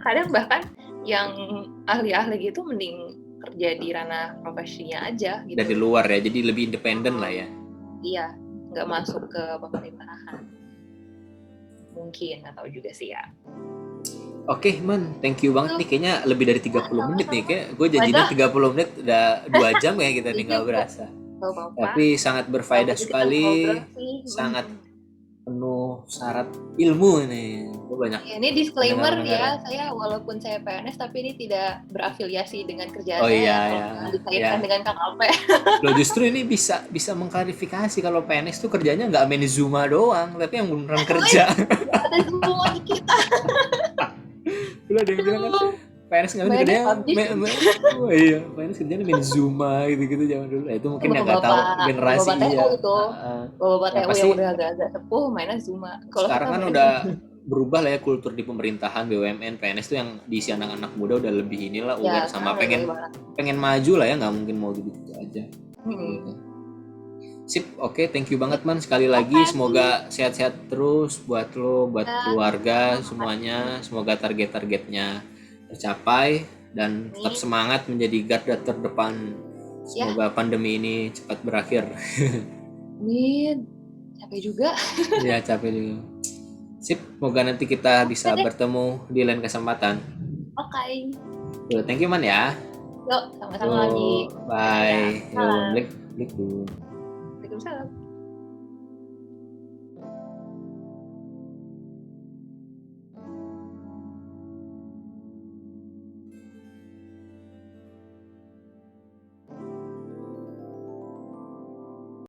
kadang bahkan yang ahli-ahli gitu mending kerja di ranah profesinya aja gitu. Dari luar ya, jadi lebih independen lah ya. Iya, nggak masuk ke pemerintahan. Mungkin, atau juga sih ya. Oke, Man, thank you banget nih. Kayaknya lebih dari 30 menit nih. Sama-sama. Kayak gue janjinya Waduh, 30 menit, udah 2 jam kayak kita nih, itu nggak kok berasa. gak apa-apa. Tapi sangat Yang berfaedah penting kita ngobrol sekali, sih. sangat penuh syarat ilmu ini. Gue banyak Ya, ini disclaimer pendengar-pendengar. ya, saya walaupun saya PNS tapi ini tidak berafiliasi dengan kerjaan Oh iya saya kalau ya, misalnya ya. dikaitkan dengan KKP. Loh justru ini bisa bisa mengklarifikasi kalau PNS tuh kerjanya nggak main Zuma doang, tapi yang beneran kerja. Nggak ada semua di kita. Dulu ada yang bilang kan Aduh, PNS nggak mainnya kerjanya PUBG. oh iya PNS kerjanya main Zuma gitu-gitu zaman dulu. Nah, itu Itu mungkin yang nggak tahu bapak-bapak, generasi bapak TU iya. itu. Bapak Ya TU yang pasti udah agak-agak sepuh mainnya Zuma. Kalau sekarang kita kan mainnya udah berubah lah ya kultur di pemerintahan BUMN PNS tuh yang diisi anak-anak muda udah lebih inilah ya aware sama sekarang udah lebih pengen banyak. pengen maju lah ya, nggak mungkin mau gitu-gitu aja gitu. Sip, oke, thank you banget Man sekali lagi. Makasih. Semoga sehat-sehat terus buat lo, buat Ya, keluarga sama-sama. semuanya. Semoga target-targetnya tercapai dan tetap Makasih. semangat menjadi garda terdepan. Ya, Semoga pandemi ini cepat berakhir. Min. Capek juga. Ya, capek juga. Sip, semoga nanti kita Oke bisa deh. bertemu di lain kesempatan. Oke. Yo, thank you Man ya. Yuk, sama-sama Yo, lagi. Ya, bye. Yo, salam. Blik, Blik dulu. Waalaikumsalam.